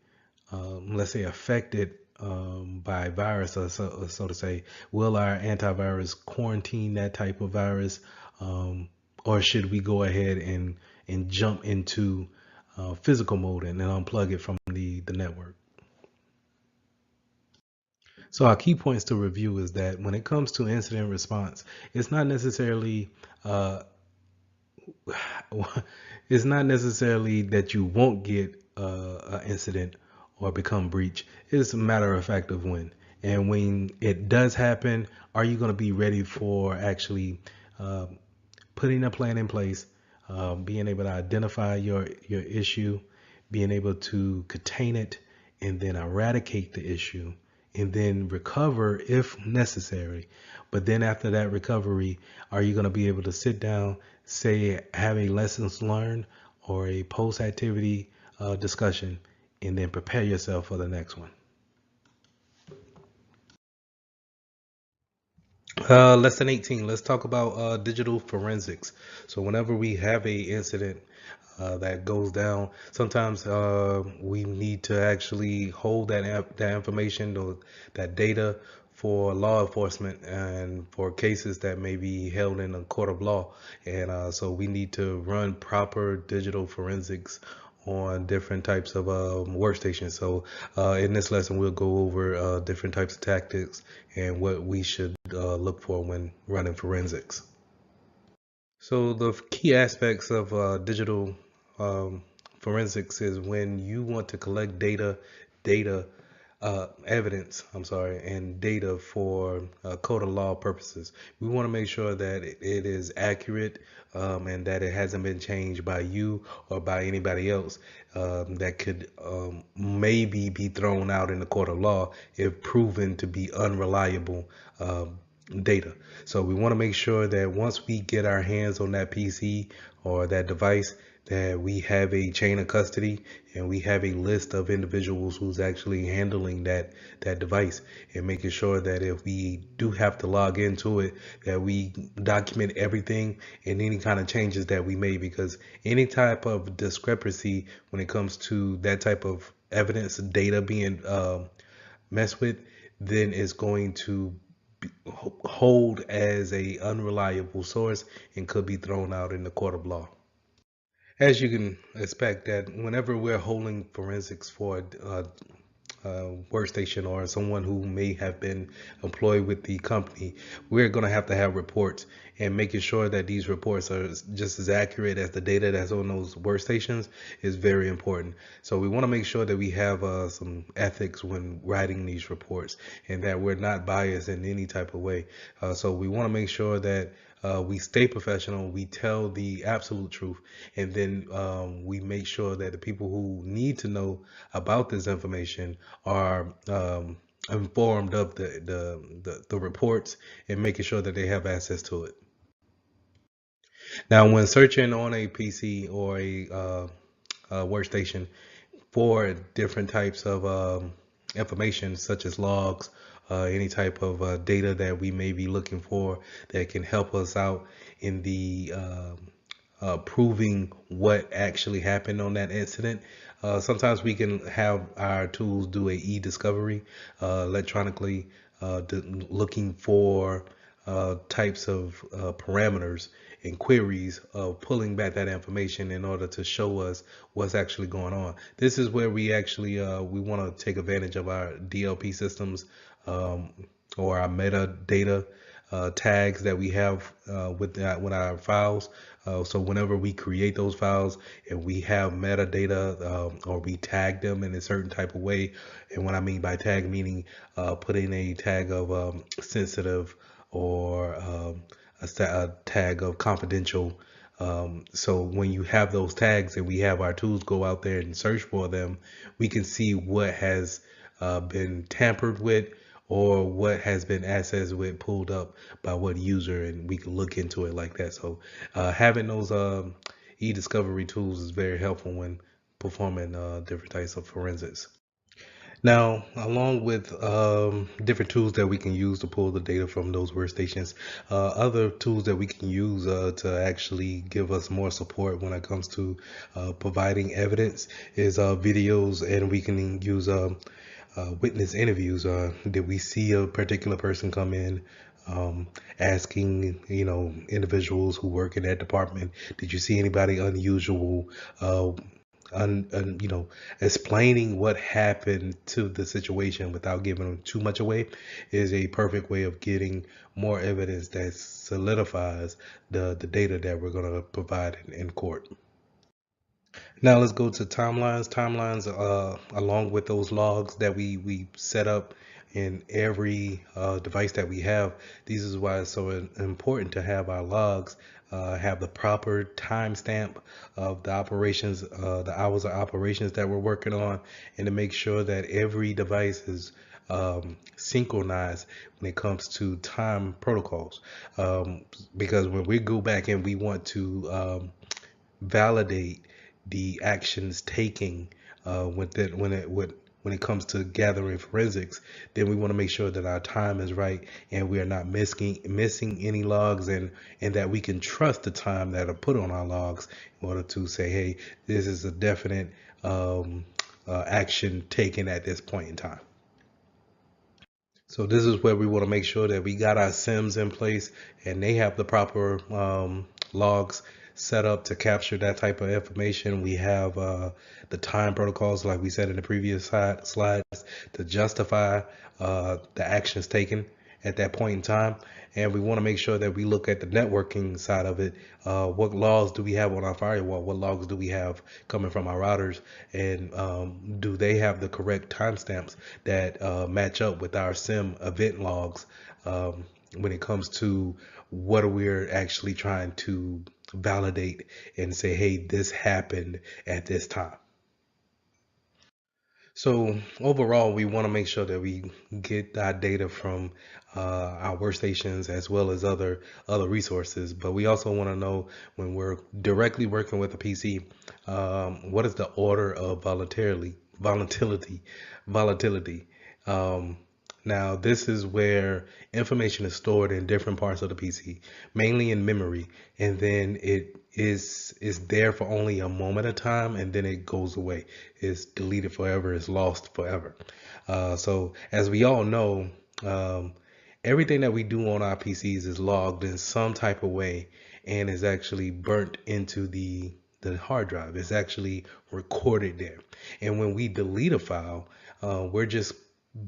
let's say affected by virus, or so to say, will our antivirus quarantine that type of virus, or should we go ahead and jump into physical mode and then unplug it from the network? So our key points to review is that when it comes to incident response, it's not necessarily uh, it's not necessarily that you won't get an incident or become breach. It's a matter of fact of when. And when it does happen, are you going to be ready for actually uh, putting a plan in place, being able to identify your issue, being able to contain it, and then eradicate the issue, and then recover if necessary. But then after that recovery, are you going to be able to sit down, say, have a lessons learned or a post activity discussion, and then prepare yourself for the next one? Lesson 18. Let's talk about digital forensics. So whenever we have a incident that goes down, sometimes we need to actually hold that information or that data for law enforcement and for cases that may be held in a court of law. And so we need to run proper digital forensics on different types of workstations. So in this lesson, we'll go over different types of tactics and what we should look for when running forensics. So the key aspects of digital um, forensics is when you want to collect data evidence, and data for code of law purposes. We want to make sure that it is accurate, and that it hasn't been changed by you or by anybody else, that could maybe be thrown out in the court of law if proven to be unreliable data. So we want to make sure that once we get our hands on that PC or that device, that we have a chain of custody and we have a list of individuals who's actually handling that device, and making sure that if we do have to log into it, that we document everything and any kind of changes that we made, because any type of discrepancy when it comes to that type of evidence data being messed with, then it's going to hold as a unreliable source and could be thrown out in the court of law. As you can expect, that whenever we're holding forensics for workstation or someone who may have been employed with the company, we're going to have reports, and making sure that these reports are just as accurate as the data that's on those workstations is very important. So we want to make sure that we have some ethics when writing these reports, and that we're not biased in any type of way. So we want to make sure that we stay professional, we tell the absolute truth, and then we make sure that the people who need to know about this information are informed of the reports, and making sure that they have access to it. Now, when searching on a PC or a workstation for different types of information, such as logs, any type of data that we may be looking for that can help us out in the proving what actually happened on that incident. Sometimes we can have our tools do a e-discovery electronically, looking for types of parameters and queries of pulling back that information in order to show us what's actually going on. This is where we actually we want to take advantage of our DLP systems, or our metadata tags that we have with our files. So whenever we create those files and we have metadata, or we tag them in a certain type of way, and what I mean by tag, meaning putting a tag of sensitive, or a tag of confidential. So when you have those tags and we have our tools go out there and search for them, we can see what has been tampered with, or what has been accessed with, pulled up by what user, and we can look into it like that. So having those e-discovery tools is very helpful when performing different types of forensics. Now, along with different tools that we can use to pull the data from those workstations, other tools that we can use to actually give us more support when it comes to providing evidence is videos, and we can use witness interviews. Did we see a particular person come in? Asking, individuals who work in that department, did you see anybody unusual? Explaining what happened to the situation without giving too much away is a perfect way of getting more evidence that solidifies the data that we're going to provide in court. Now let's go to timelines. Timelines, along with those logs that we set up in every device that we have. This is why it's so important to have our logs have the proper timestamp of the operations, the hours of operations that we're working on, and to make sure that every device is synchronized when it comes to time protocols. Because when we go back and we want to validate the actions taken when it comes to gathering forensics, then we want to make sure that our time is right and we are not missing any logs, and that we can trust the time that are put on our logs in order to say, hey, this is a definite action taken at this point in time. So this is where we want to make sure that we got our SIMs in place and they have the proper logs set up to capture that type of information. We have the time protocols, like we said in the previous slides, to justify the actions taken, at that point in time. And we want to make sure that we look at the networking side of it. What logs do we have on our firewall? What logs do we have coming from our routers? And do they have the correct timestamps that match up with our SIM event logs when it comes to what we're actually trying to validate and say, hey, this happened at this time. So overall, we want to make sure that we get our data from our workstations as well as other resources. But we also want to know when we're directly working with a PC, what is the order of volatility. Um, Now, this is where information is stored in different parts of the PC, mainly in memory, and then it is there for only a moment of time, and then it goes away. It's deleted forever. It's lost forever. So, as we all know, um, everything that we do on our PCs is logged in some type of way, and is actually burnt into the hard drive. It's actually recorded there. And when we delete a file, we're just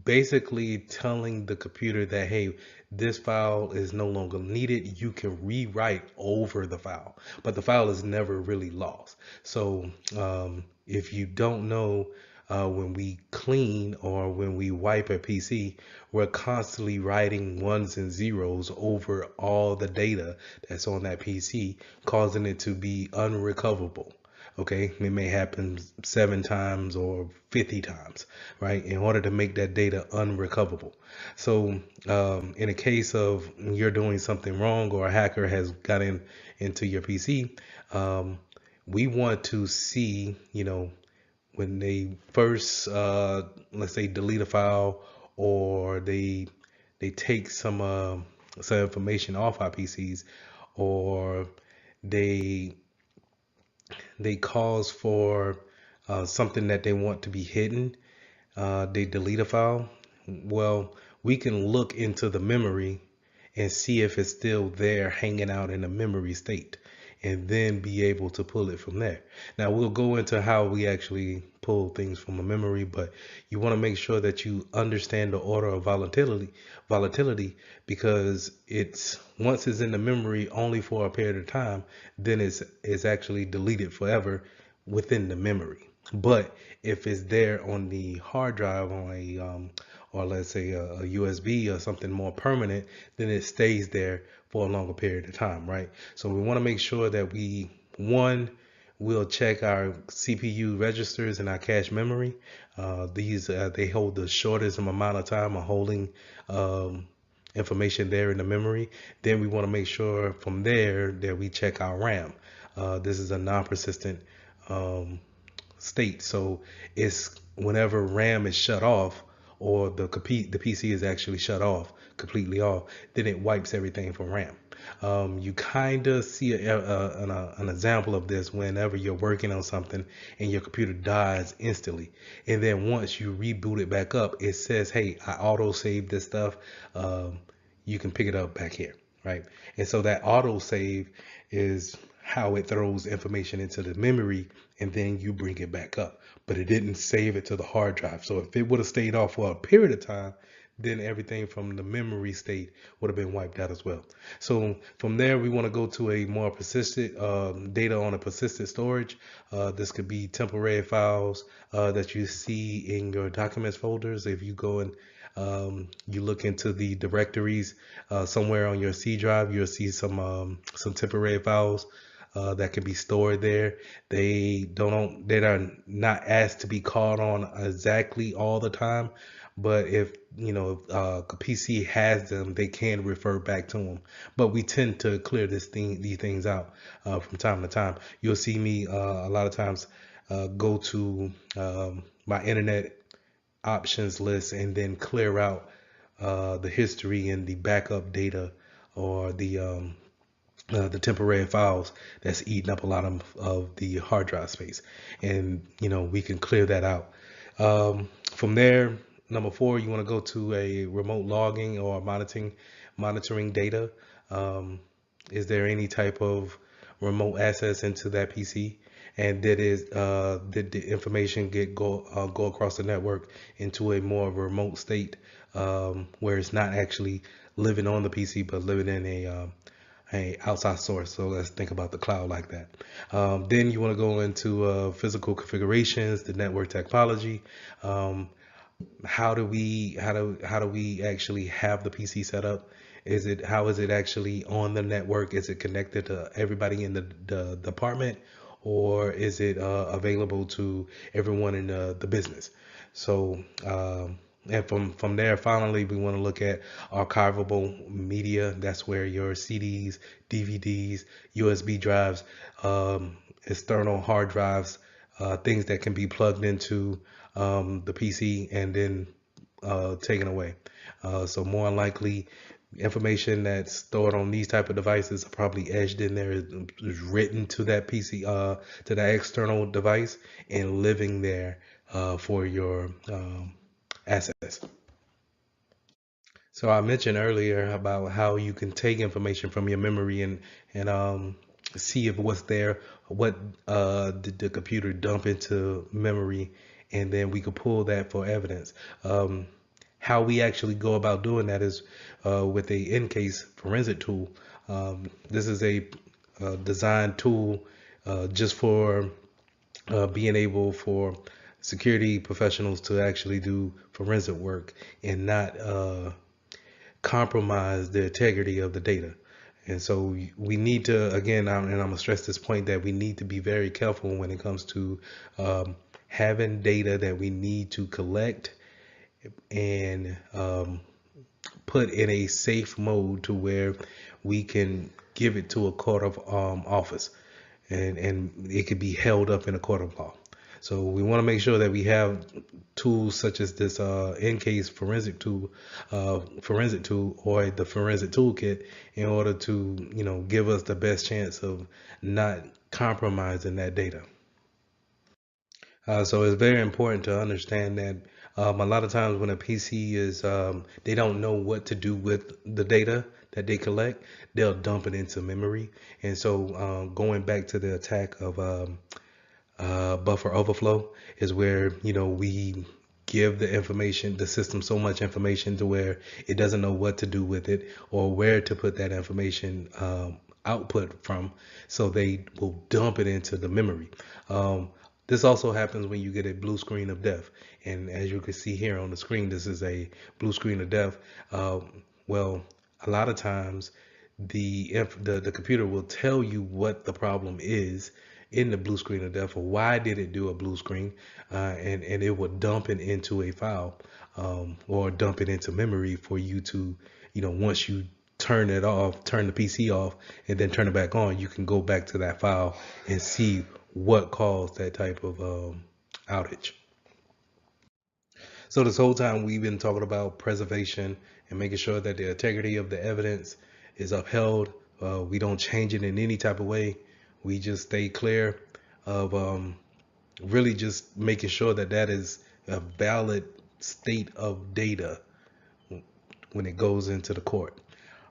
basically telling the computer that, hey, this file is no longer needed. You can rewrite over the file, but the file is never really lost. So if you don't know, when we clean or when we wipe a PC, we're constantly writing ones and zeros over all the data that's on that PC, causing it to be unrecoverable. Okay, it may happen 7 times or 50 times, right? In order to make that data unrecoverable. So, in a case of you're doing something wrong or a hacker has got into your PC, we want to see, when they first, let's say, delete a file, or they take some information off our PCs, or they they cause for something that they want to be hidden, they delete a file. Well, we can look into the memory and see if it's still there hanging out in a memory state, and then be able to pull it from there. Now we'll go into how we actually pull things from a memory, but you want to make sure that you understand the order of volatility, because it's once it's in the memory only for a period of time, then it's actually deleted forever within the memory. But if it's there on the hard drive on a or let's say a USB or something more permanent, then it stays there for a longer period of time, right? So we want to make sure that we'll check our CPU registers and our cache memory. These they hold the shortest amount of time of holding information there in the memory. Then we want to make sure from there that we check our RAM. This is a non-persistent um, state. So it's whenever RAM is shut off, or the PC is actually shut off, completely off, then it wipes everything from RAM. You kind of see an example of this whenever you're working on something and your computer dies instantly. And then once you reboot it back up, it says, hey, I auto saved this stuff. You can pick it up back here, right? And so that auto save is how it throws information into the memory, and then you bring it back up. But it didn't save it to the hard drive. So if it would have stayed off for a period of time, then everything from the memory state would have been wiped out as well. So from there, we want to go to a more persistent data on a persistent storage. This could be temporary files that you see in your documents folders. If you go and you look into the directories somewhere on your C drive, you'll see some temporary files that can be stored there. They're not asked to be called on exactly all the time, but if a PC has them, they can refer back to them. But we tend to clear these things out from time to time. You'll see me a lot of times go to my internet options list and then clear out the history and the backup data, or the temporary files that's eating up a lot of the hard drive space, and we can clear that out. From there, number 4, you want to go to a remote logging or monitoring data. Is there any type of remote access into that PC? And did the information go across the network into a more remote state, where it's not actually living on the PC, but living in a outside source. So let's think about the cloud like that. Then you want to go into physical configurations, the network topology. Um, how do we actually have the PC set up? How is it actually on the network? Is it connected to everybody in the department, or is it available to everyone in the business? So and from there, finally, we want to look at archivable media. That's where your CDs, DVDs, USB drives, external hard drives, things that can be plugged into the PC and then taken away. So more likely, information that's stored on these type of devices are probably edged in there, is written to that PC, to that external device, and living there for your assets. So I mentioned earlier about how you can take information from your memory and see if what's there, what did the computer dump into memory, and then we could pull that for evidence. How we actually go about doing that is with a in-case forensic tool. This is a designed tool just for being able for security professionals to actually do forensic work and not compromise the integrity of the data. And so we need to, again, and I'm gonna stress this point, that we need to be very careful when it comes to having data that we need to collect and put in a safe mode to where we can give it to a court of office, and it could be held up in a court of law. So we want to make sure that we have tools such as this in-case forensic tool, or the forensic toolkit, in order to give us the best chance of not compromising that data. So it's very important to understand that a lot of times when a PC is, they don't know what to do with the data that they collect, they'll dump it into memory. And so going back to the attack of buffer overflow is where, we give the system so much information to where it doesn't know what to do with it or where to put that information output from. So they will dump it into the memory. This also happens when you get a blue screen of death. And as you can see here on the screen, this is a blue screen of death. Well, a lot of times the computer will tell you what the problem is in the blue screen of death, or why did it do a blue screen, and it will dump it into a file, or dump it into memory for you to, once you turn the PC off, and then turn it back on, you can go back to that file and see what caused that type of outage. So this whole time we've been talking about preservation and making sure that the integrity of the evidence is upheld. We don't change it in any type of way. We just stay clear of really just making sure that that is a valid state of data when it goes into the court.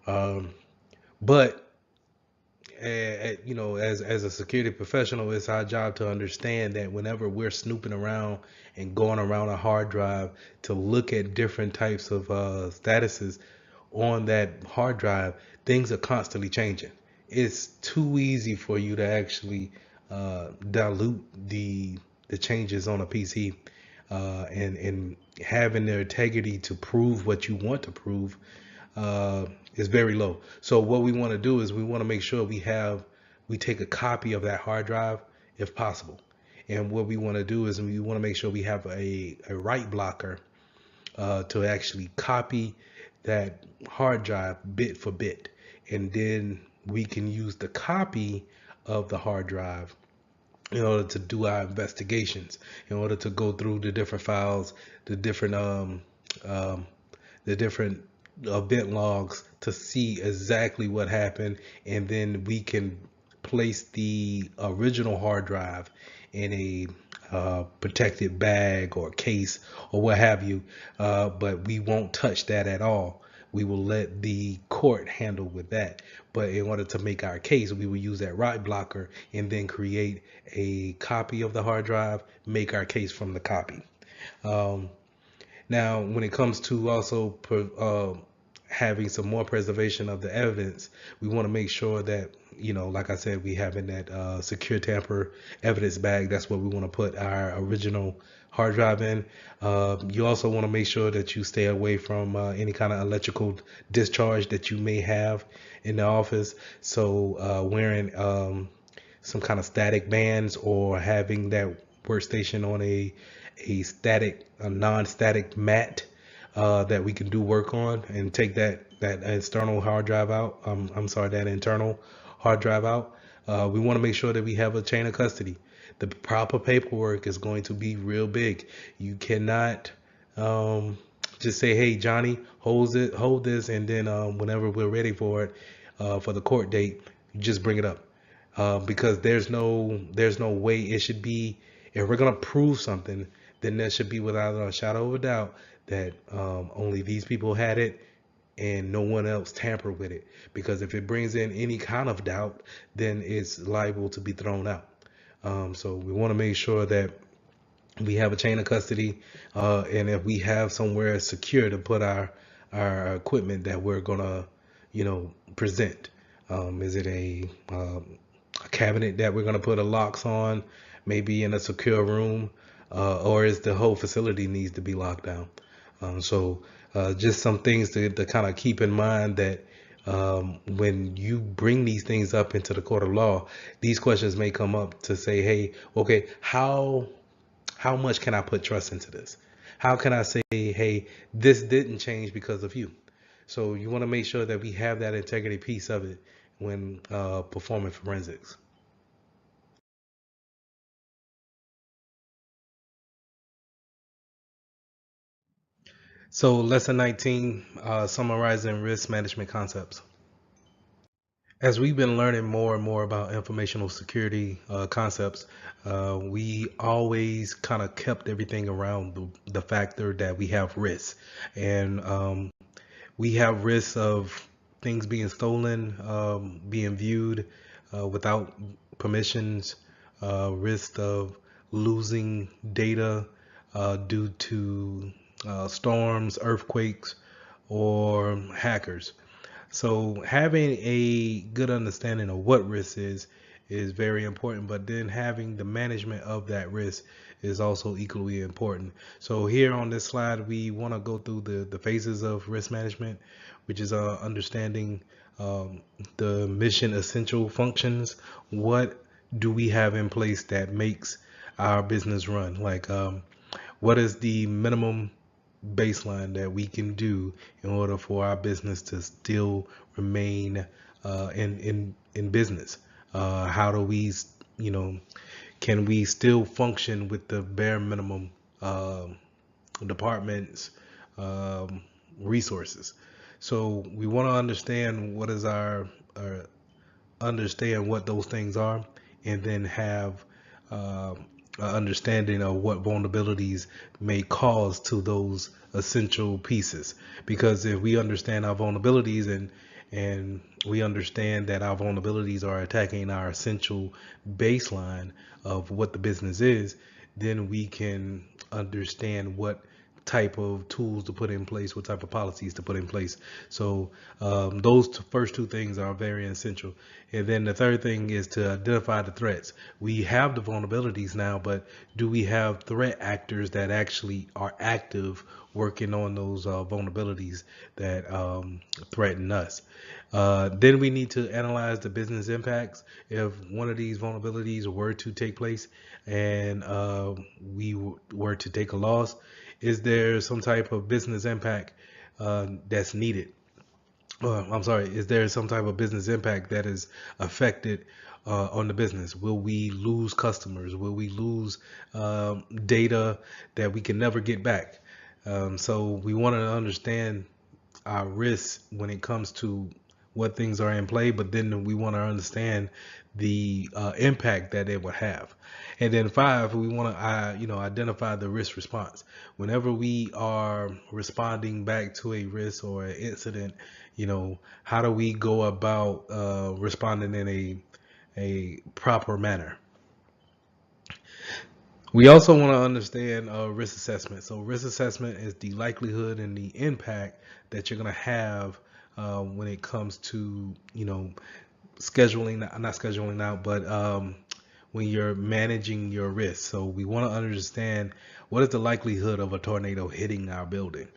But as a security professional, it's our job to understand that whenever we're snooping around and going around a hard drive to look at different types of statuses on that hard drive, things are constantly changing. It's too easy for you to actually dilute the changes on a PC, and having the integrity to prove what you want to prove is very low. So what we want to do is we want to make sure we take a copy of that hard drive if possible. And what we want to do is we want to make sure we have a write blocker to actually copy that hard drive bit for bit. And then we can use the copy of the hard drive in order to do our investigations, in order to go through the different files, um, the different event logs to see exactly what happened, and then we can place the original hard drive in a protected bag or case or what have you, but we won't touch that at all. We will let the court handle with that. But in order to make our case, we will use that write blocker and then create a copy of the hard drive, make our case from the copy. Now, when it comes to also having some more preservation of the evidence, we want to make sure that, like I said, we have in that secure tamper evidence bag. That's what we want to put our original hard drive in. You also want to make sure that you stay away from any kind of electrical discharge that you may have in the office. So wearing some kind of static bands, or having that workstation on a non-static mat that we can do work on, and take that external hard drive out. I'm sorry, that internal hard drive out. We want to make sure that we have a chain of custody. The proper paperwork is going to be real big. You cannot just say, "Hey, Johnny, hold this," and then whenever we're ready for it, for the court date, you just bring it up. Because there's no way it should be. If we're gonna prove something, then there should be without a shadow of a doubt that only these people had it and no one else tampered with it. Because if it brings in any kind of doubt, then it's liable to be thrown out. So we want to make sure that we have a chain of custody, and if we have somewhere secure to put our equipment that we're gonna, present. Is it a cabinet that we're gonna put a locks on, maybe in a secure room, or is the whole facility needs to be locked down? So just some things to kind of keep in mind, that when you bring these things up into the court of law, these questions may come up to say, hey, okay, how much can I put trust into this? How can I say, hey, this didn't change because of you? So you want to make sure that we have that integrity piece of it when performing forensics. So lesson 19, summarizing risk management concepts. As we've been learning more and more about informational security concepts, we always kind of kept everything around the factor that we have risks. And we have risks of things being stolen, being viewed without permissions, risk of losing data due to storms, earthquakes, or hackers. So having a good understanding of what risk is very important, but then having the management of that risk is also equally important. So here on this slide, we want to go through the phases of risk management, which is understanding the mission essential functions. What do we have in place that makes our business run? Like, what is the minimum baseline that we can do in order for our business to still remain in business? How do we, can we still function with the bare minimum departments, resources? So we want to understand what is our understand what those things are, and then have an understanding of what vulnerabilities may cause to those essential pieces. Because if we understand our vulnerabilities, and we understand that our vulnerabilities are attacking our essential baseline of what the business is, then we can understand what type of tools to put in place, what type of policies to put in place. So those first two things are very essential. And then the third thing is to identify the threats. We have the vulnerabilities now, but do we have threat actors that actually are active working on those vulnerabilities that threaten us? Then we need to analyze the business impacts. If one of these vulnerabilities were to take place, and we were to take a loss, is there some type of business impact that's needed? I'm sorry, is there some type of business impact that is affected on the business? Will we lose customers? Will we lose data that we can never get back? So we want to understand our risks when it comes to what things are in play, but then we want to understand the impact that it would have. And then five, we want to identify the risk response. Whenever we are responding back to a risk or an incident, how do we go about responding in a proper manner? We also want to understand risk assessment. So risk assessment is the likelihood and the impact that you're going to have when it comes to, scheduling, not scheduling out, but when you're managing your risk. So we want to understand what is the likelihood of a tornado hitting our building.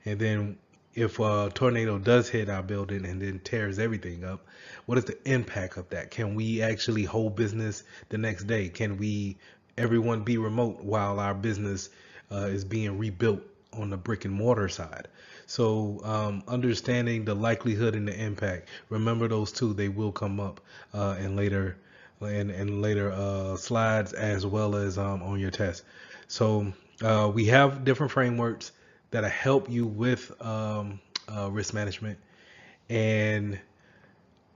And then if a tornado does hit our building and then tears everything up, what is the impact of that? Can we actually hold business the next day? Can we everyone be remote while our business is being rebuilt on the brick and mortar side? So understanding the likelihood and the impact. Remember those two; they will come up in later slides as well as on your test. So we have different frameworks that help you with risk management, and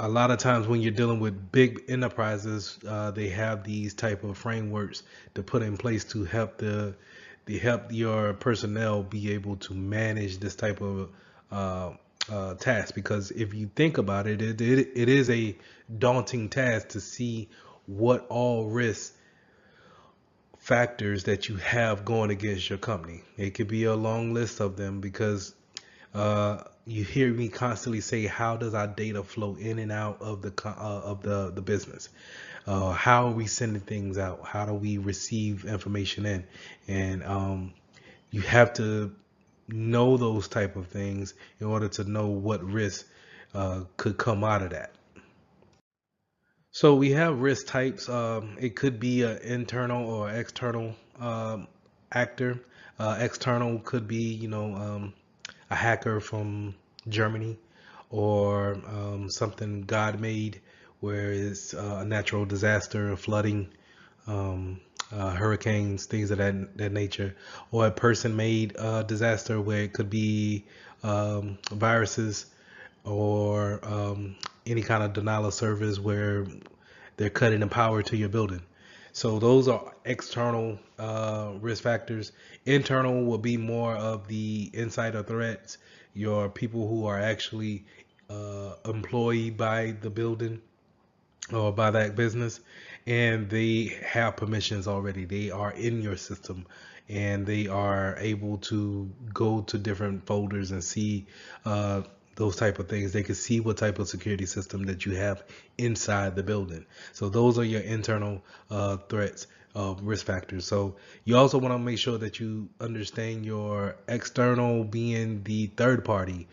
a lot of times when you're dealing with big enterprises, they have these type of frameworks to put in place to help your personnel be able to manage this type of task. Because if you think about it, it is a daunting task to see what all risk factors that you have going against your company. It could be a long list of them because you hear me constantly say, how does our data flow in and out of the business? How are we sending things out? How do we receive information in? And you have to know those type of things in order to know what risk could come out of that. So we have risk types. It could be an internal or external actor. External could be, a hacker from Germany, or something God made, where it's a natural disaster, a flooding, hurricanes, things of that nature, or a person made disaster where it could be viruses, or any kind of denial of service where they're cutting the power to your building. So those are external risk factors. Internal will be more of the insider threats, your people who are actually employed by the building or by that business, and they have permissions already. They are in your system, and they are able to go to different folders and see those type of things. They can see what type of security system that you have inside the building. So those are your internal threats, risk factors. So you also want to make sure that you understand your external being the third party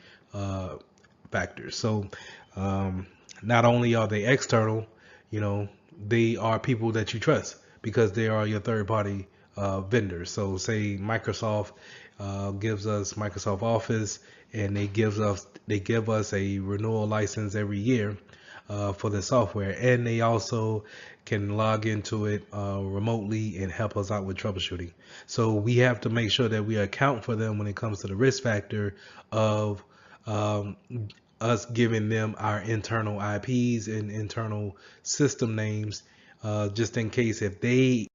factors. So not only are they external, they are people that you trust because they are your third party vendors. So say Microsoft gives us Microsoft Office, and they give us a renewal license every year for the software, and they also can log into it remotely and help us out with troubleshooting. So we have to make sure that we account for them when it comes to the risk factor of um, us giving them our internal IPs and internal system names, just in case if they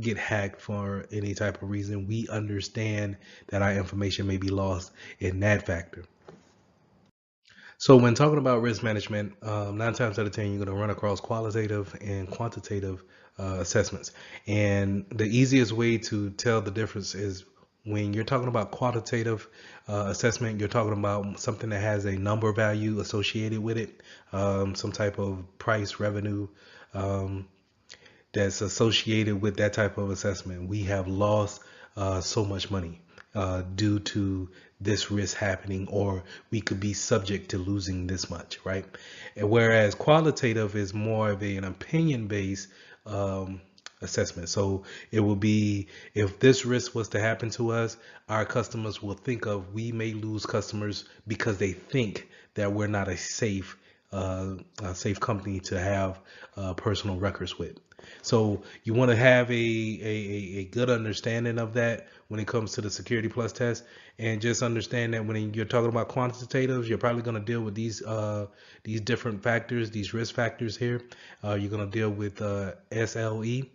get hacked for any type of reason, we understand that our information may be lost in that factor. So when talking about risk management, 9 times out of 10, you're going to run across qualitative and quantitative assessments. And the easiest way to tell the difference is when you're talking about quantitative assessment, you're talking about something that has a number value associated with it, some type of price revenue um, that's associated with that type of assessment. We have lost so much money due to this risk happening, or we could be subject to losing this much, right? And whereas qualitative is more of an opinion based assessment. So it will be, if this risk was to happen to us, our customers will think of, we may lose customers because they think that we're not a safe company to have personal records with. So you want to have a good understanding of that when it comes to the Security Plus test, and just understand that when you're talking about quantitatives, you're probably going to deal with these different factors, these risk factors here. You're going to deal with SLE,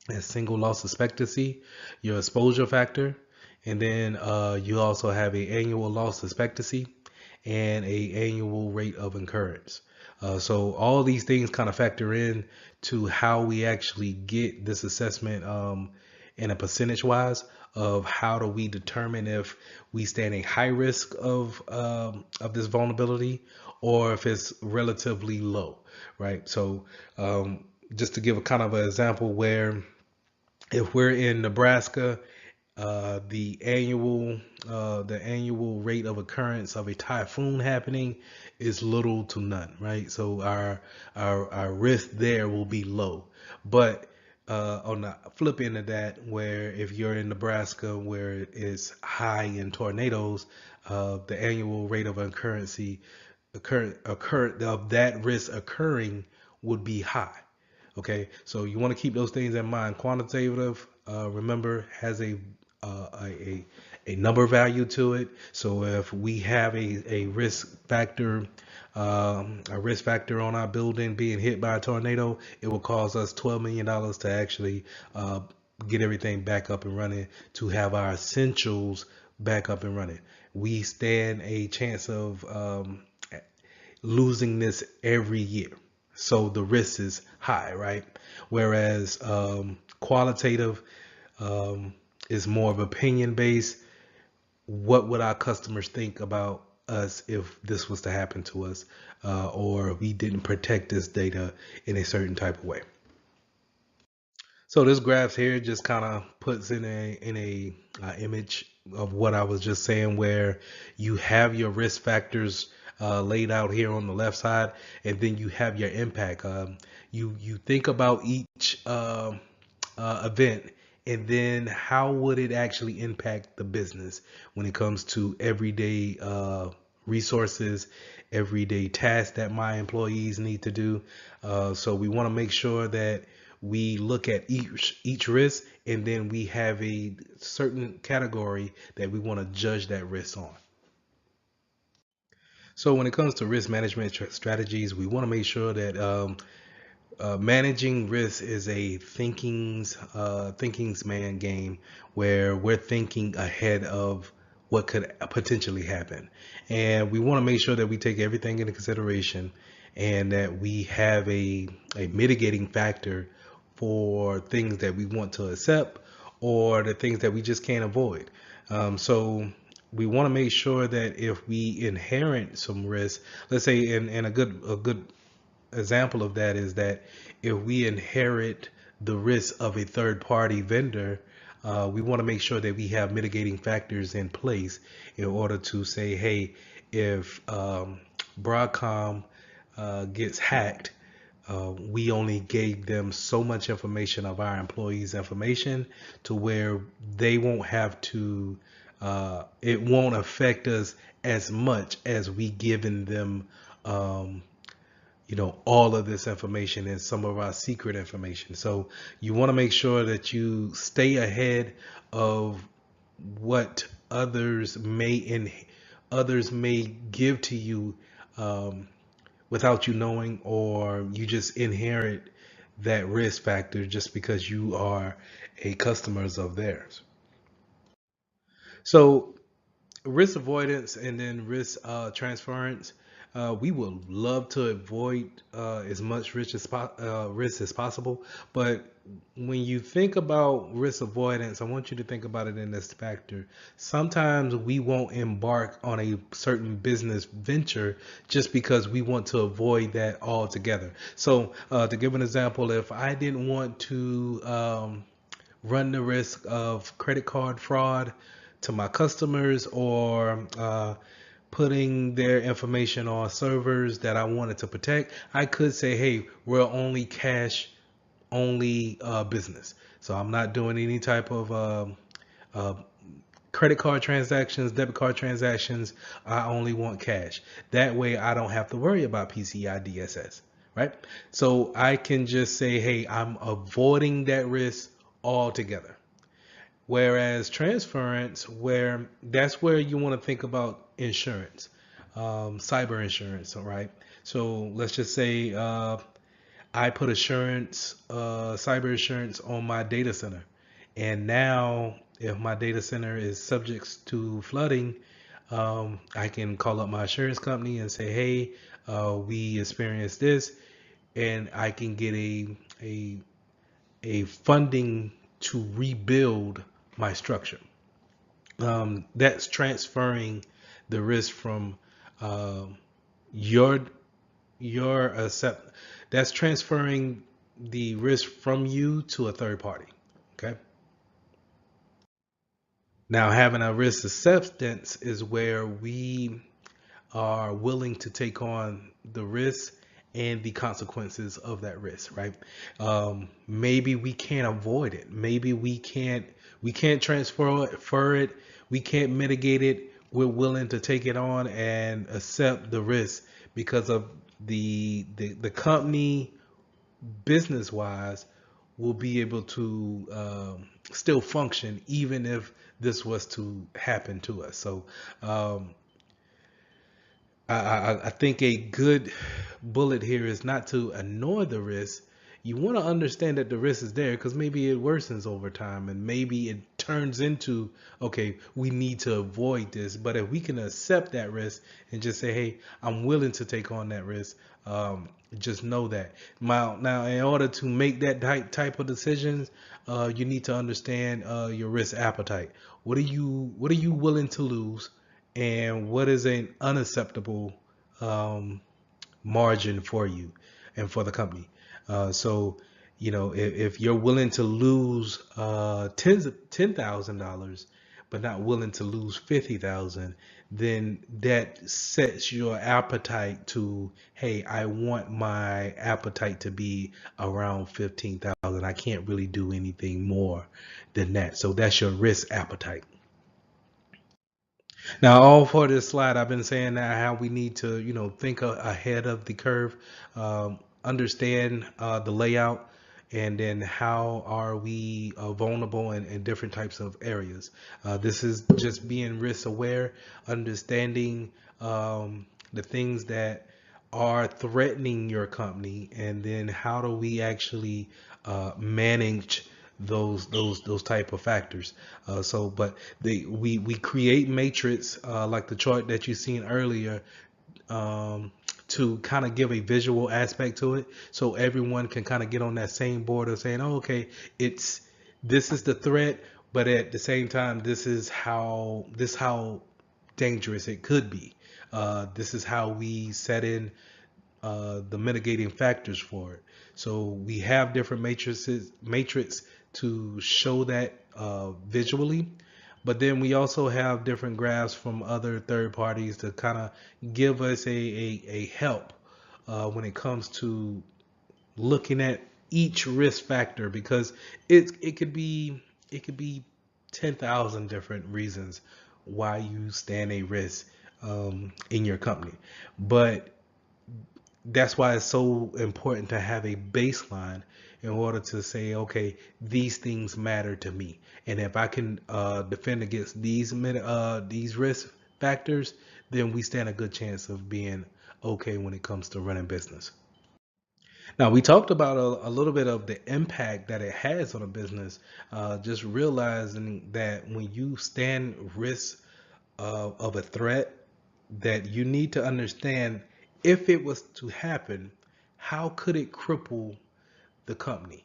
as single loss expectancy, your exposure factor, and then you also have a annual loss expectancy and a annual rate of occurrence. So all these things kind of factor in to how we actually get this assessment in a percentage wise of how do we determine if we stand a high risk of this vulnerability or if it's relatively low, right? So just to give a kind of an example where if we're in Nebraska, the annual rate of occurrence of a typhoon happening is little to none, right? So our risk there will be low. But on the flip end of that, where if you're in Nebraska where it's high in tornadoes, the annual rate of occur of that risk occurring would be high. Okay, so you want to keep those things in mind. Quantitative, remember, has uh, a a number value to it. So if we have a risk factor on our building being hit by a tornado, it will cause us $12 million to actually get everything back up and running, to have our essentials back up and running. We stand a chance of losing this every year. So the risk is high, right? Whereas qualitative is more of opinion based. What would our customers think about us if this was to happen to us, or we didn't protect this data in a certain type of way? So this graph here just kind of puts in a image of what I was just saying, where you have your risk factors laid out here on the left side, and then you have your impact. You think about each event, and then how would it actually impact the business when it comes to everyday resources, everyday tasks that my employees need to do. So we want to make sure that we look at each risk, and then we have a certain category that we want to judge that risk on. So when it comes to risk management strategies, we want to make sure that managing risk is a thinking's man game, where we're thinking ahead of what could potentially happen, and we want to make sure that we take everything into consideration, and that we have a mitigating factor for things that we want to accept or the things that we just can't avoid. So we want to make sure that if we inherit some risk, let's say, and a good example of that is that if we inherit the risk of a third party vendor, we want to make sure that we have mitigating factors in place in order to say, hey, if Broadcom gets hacked, we only gave them so much information of our employees' information to where they won't have to, it won't affect us as much as we given them all of this information and some of our secret information. So you want to make sure that you stay ahead of what others may give to you without you knowing, or you just inherit that risk factor just because you are a customers of theirs. So risk avoidance and then risk transference. We would love to avoid as much risk as possible, but when you think about risk avoidance, I want you to think about it in this factor. Sometimes we won't embark on a certain business venture just because we want to avoid that altogether. So to give an example, if I didn't want to run the risk of credit card fraud to my customers, or putting their information on servers that I wanted to protect, I could say, hey, we're only cash only business. So I'm not doing any type of uh, credit card transactions, debit card transactions. I only want cash. That way I don't have to worry about PCI DSS, right? So I can just say, hey, I'm avoiding that risk altogether. Whereas transference, where that's where you want to think about insurance, cyber insurance, all right? So let's just say I put cyber insurance on my data center. And now if my data center is subject to flooding, I can call up my insurance company and say, hey, we experienced this, and I can get a funding to rebuild my structure. That's transferring the risk from uh, your accept. That's transferring the risk from you to a third party. Okay. Now, having a risk acceptance is where we are willing to take on the risk and the consequences of that risk, right? Maybe we can't avoid it. Maybe we can't transfer it. We can't mitigate it. We're willing to take it on and accept the risk because of the company business wise will be able to still function even if this was to happen to us. So um, I think a good bullet here is not to ignore the risk. You want to understand that the risk is there because maybe it worsens over time and maybe it turns into, okay, we need to avoid this. But if we can accept that risk and just say, hey, I'm willing to take on that risk, just know that. Now, in order to make that type of decisions, you need to understand your risk appetite. What are you willing to lose? And what is an unacceptable um, margin for you and for the company. So, if you're willing to lose $10,000, but not willing to lose 50,000, then that sets your appetite to, hey, I want my appetite to be around 15,000. I can't really do anything more than that. So that's your risk appetite. Now, all for this slide, I've been saying that how we need to, think ahead of the curve, understand the layout, and then how are we vulnerable in different types of areas. This is just being risk aware, understanding the things that are threatening your company, and then how do we actually manage those type of factors. But we create matrix like the chart that you seen earlier, um, to kind of give a visual aspect to it, so everyone can kind of get on that same board of saying, oh, okay, it's this is the threat, but at the same time, this how dangerous it could be. This is how we set in the mitigating factors for it. So we have different matrix to show that visually, but then we also have different graphs from other third parties to kind of give us a help when it comes to looking at each risk factor, because it could be 10,000 different reasons why you stand a risk in your company. But that's why it's so important to have a baseline in order to say, okay, these things matter to me, and if I can defend against these risk factors, then we stand a good chance of being okay when it comes to running business. Now, we talked about a little bit of the impact that it has on a business. Just realizing that when you stand risk of a threat, that you need to understand, if it was to happen, how could it cripple the company?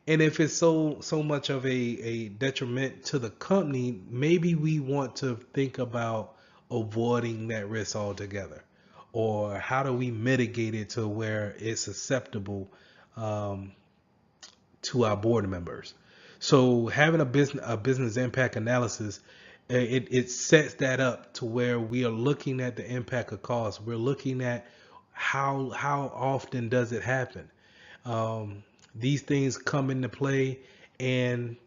And if it's so much of a detriment to the company, maybe we want to think about avoiding that risk altogether. Or how do we mitigate it to where it's acceptable um, to our board members? So having a business impact analysis, it sets that up to where we are looking at the impact of cost. We're looking at how often does it happen. Um, these things come into play, and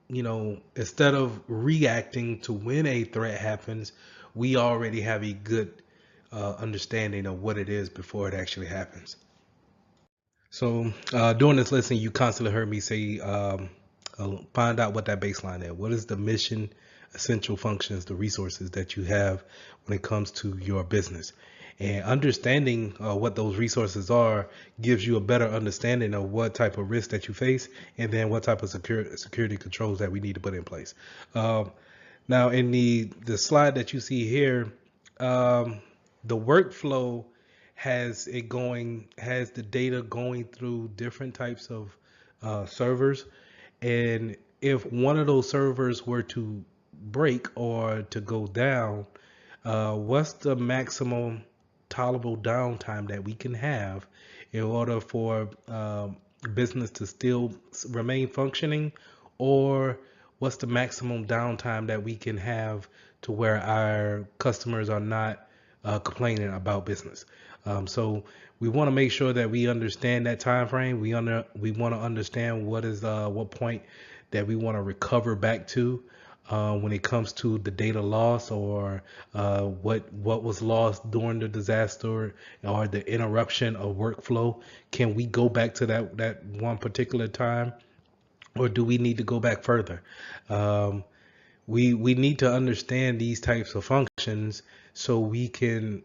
instead of reacting to when a threat happens, we already have a good understanding of what it is before it actually happens. So during this lesson, you constantly heard me say, find out what that baseline is. What is the mission, essential functions, the resources that you have when it comes to your business? And understanding what those resources are gives you a better understanding of what type of risk that you face, and then what type of security controls that we need to put in place. Um, Now, in the slide that you see here, um, the workflow has the data going through different types of servers, And if one of those servers were to break or to go down, what's the maximum tolerable downtime that we can have in order for business to still remain functioning? Or what's the maximum downtime that we can have to where our customers are not complaining about business? So we want to make sure that we understand that time frame. We want to understand what point that we want to recover back to when it comes to the data loss, or what was lost during the disaster or the interruption of workflow. Can we go back to that one particular time, or do we need to go back further? Um, we need to understand these types of functions so we can,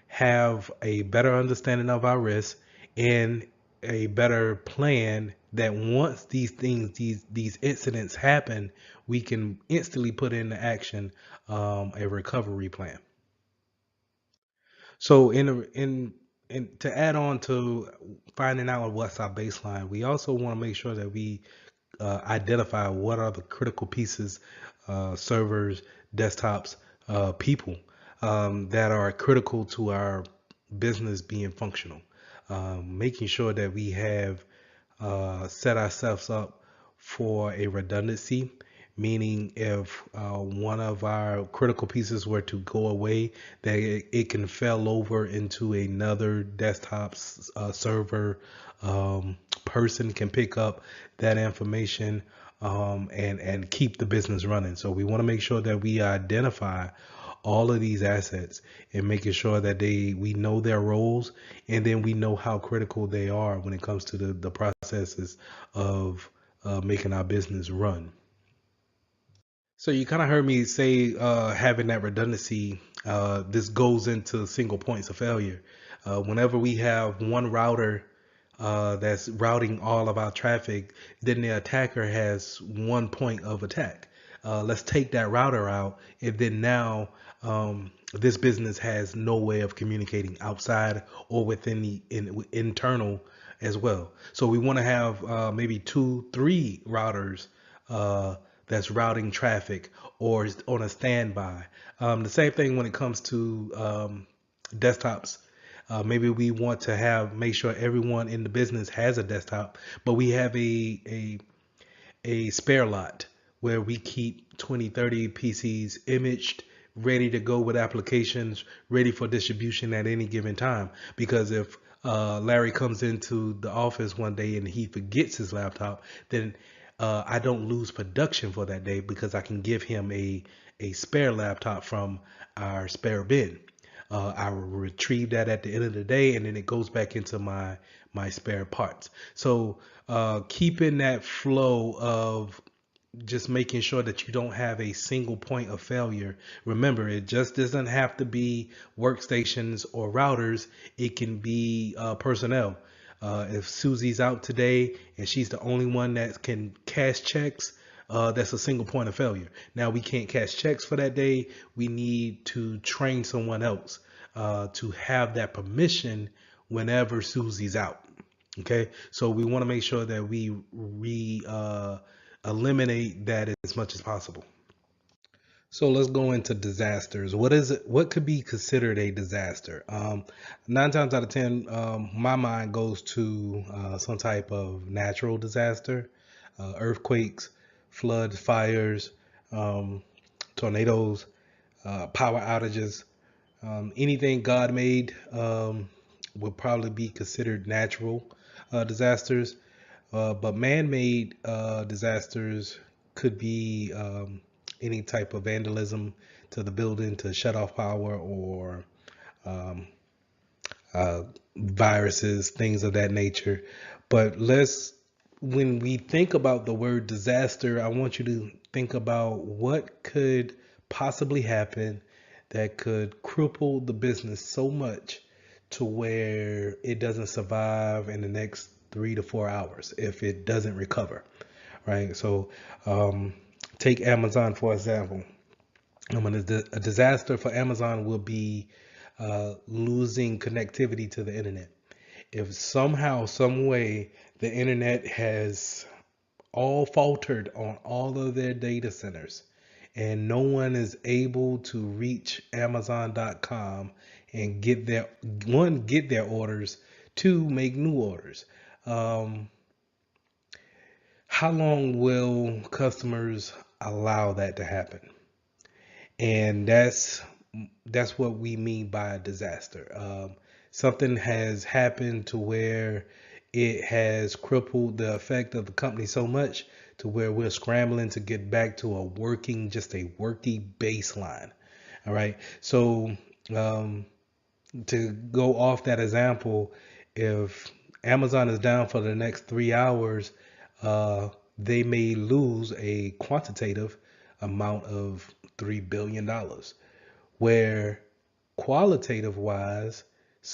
have a better understanding of our risk and a better plan that once these things, these incidents happen, we can instantly put into action a recovery plan. So in to add on to finding out what's our baseline, we also want to make sure that we identify what are the critical pieces, servers, desktops, people that are critical to our business being functional. Making sure that we have set ourselves up for a redundancy, meaning if one of our critical pieces were to go away, that it can fail over into another desktop server. Person can pick up that information and keep the business running. So we want to make sure that we identify all of these assets and making sure that we know their roles, and then we know how critical they are when it comes to the processes of making our business run. So you kind of heard me say having that redundancy. This goes into single points of failure. Whenever we have one router that's routing all of our traffic, then the attacker has one point of attack. Let's take that router out, and then now this business has no way of communicating outside or within the internal as well. So we want to have maybe two, three routers that's routing traffic or is on a standby. The same thing when it comes to desktops. Maybe we want to make sure everyone in the business has a desktop, but we have a spare lot where we keep 20, 30 PCs imaged, ready to go with applications, ready for distribution at any given time. Because if Larry comes into the office one day and he forgets his laptop, then I don't lose production for that day because I can give him a spare laptop from our spare bin. I will retrieve that at the end of the day, and then it goes back into my spare parts. So keeping that flow of just making sure that you don't have a single point of failure. Remember, it just doesn't have to be workstations or routers. It can be personnel. If Susie's out today and she's the only one that can cash checks, that's a single point of failure. Now we can't cash checks for that day. We need to train someone else to have that permission whenever Susie's out. Okay, so we want to make sure that we eliminate that as much as possible. So let's go into disasters. What is it? What could be considered a disaster? Nine times out of ten, my mind goes to some type of natural disaster, earthquakes, floods, fires, um, tornadoes, power outages. Anything God made would probably be considered natural disasters. But man-made disasters could be any type of vandalism to the building to shut off power, or um, viruses, things of that nature. But when we think about the word disaster, I want you to think about what could possibly happen that could cripple the business so much to where it doesn't survive in the next 3 to 4 hours if it doesn't recover, right? So take Amazon for example. A disaster for Amazon will be losing connectivity to the internet. If somehow, some way, the internet has all faltered on all of their data centers, and no one is able to reach Amazon.com and get their orders, two, make new orders. Um, how long will customers allow that to happen? And that's what we mean by a disaster. Something has happened to where it has crippled the effect of the company so much to where we're scrambling to get back to just a working baseline. All right. So um, to go off that example, if Amazon is down for the next 3 hours, they may lose a quantitative amount of $3 billion, where qualitative wise,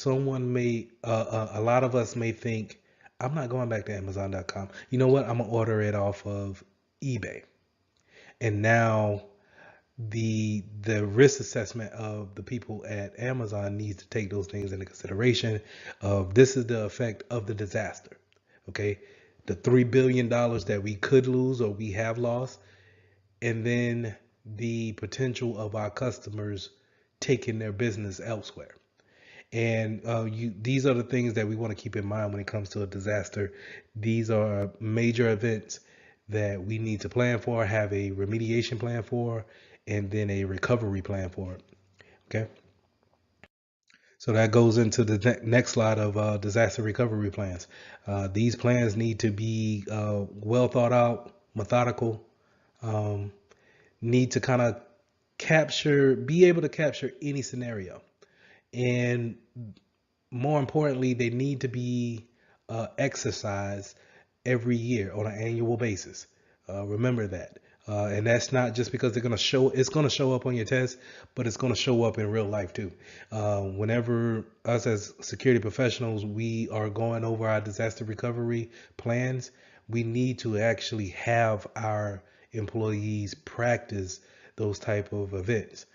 a lot of us may think, I'm not going back to Amazon.com. You know what? I'm gonna order it off of eBay. And now the risk assessment of the people at Amazon needs to take those things into consideration. Of this is the effect of the disaster. Okay, the $3 billion that we could lose or we have lost, and then the potential of our customers taking their business elsewhere. And these are the things that we want to keep in mind when it comes to a disaster. These are major events that we need to plan for, have a remediation plan for, and then a recovery plan for it. Okay. So that goes into the next slide of disaster recovery plans. These plans need to be well thought out, methodical, um, need to kind of be able to capture any scenario. And more importantly, they need to be exercised every year on an annual basis. Remember that. And that's not just because it's going to show up on your test, but it's going to show up in real life too. Whenever us as security professionals, we are going over our disaster recovery plans, we need to actually have our employees practice those type of events.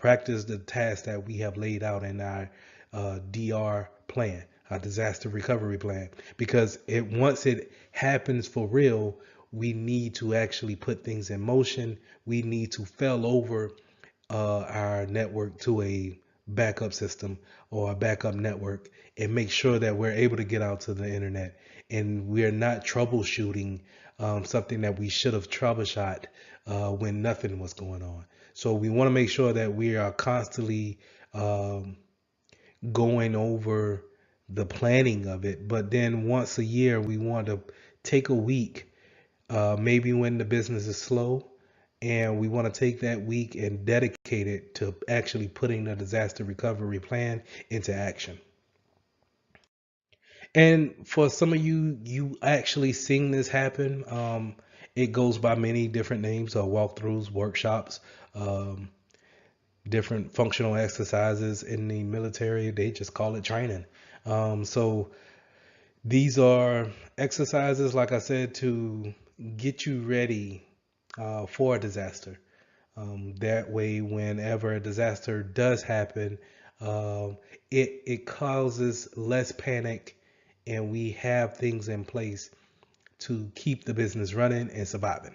Practice the tasks that we have laid out in our DR plan, our disaster recovery plan, because once it happens for real, we need to actually put things in motion. We need to fail over our network to a backup system or a backup network and make sure that we're able to get out to the internet and we're not troubleshooting something that we should have troubleshot when nothing was going on. So we want to make sure that we are constantly going over the planning of it. But then once a year, we want to take a week, maybe when the business is slow, and we want to take that week and dedicate it to actually putting the disaster recovery plan into action. And for some of you, you actually seen this happen. It goes by many different names, walkthroughs, workshops, um, different functional exercises in the military. They just call it training. So these are exercises, like I said, to get you ready for a disaster. That way, whenever a disaster does happen, it causes less panic, and we have things in place to keep the business running and surviving.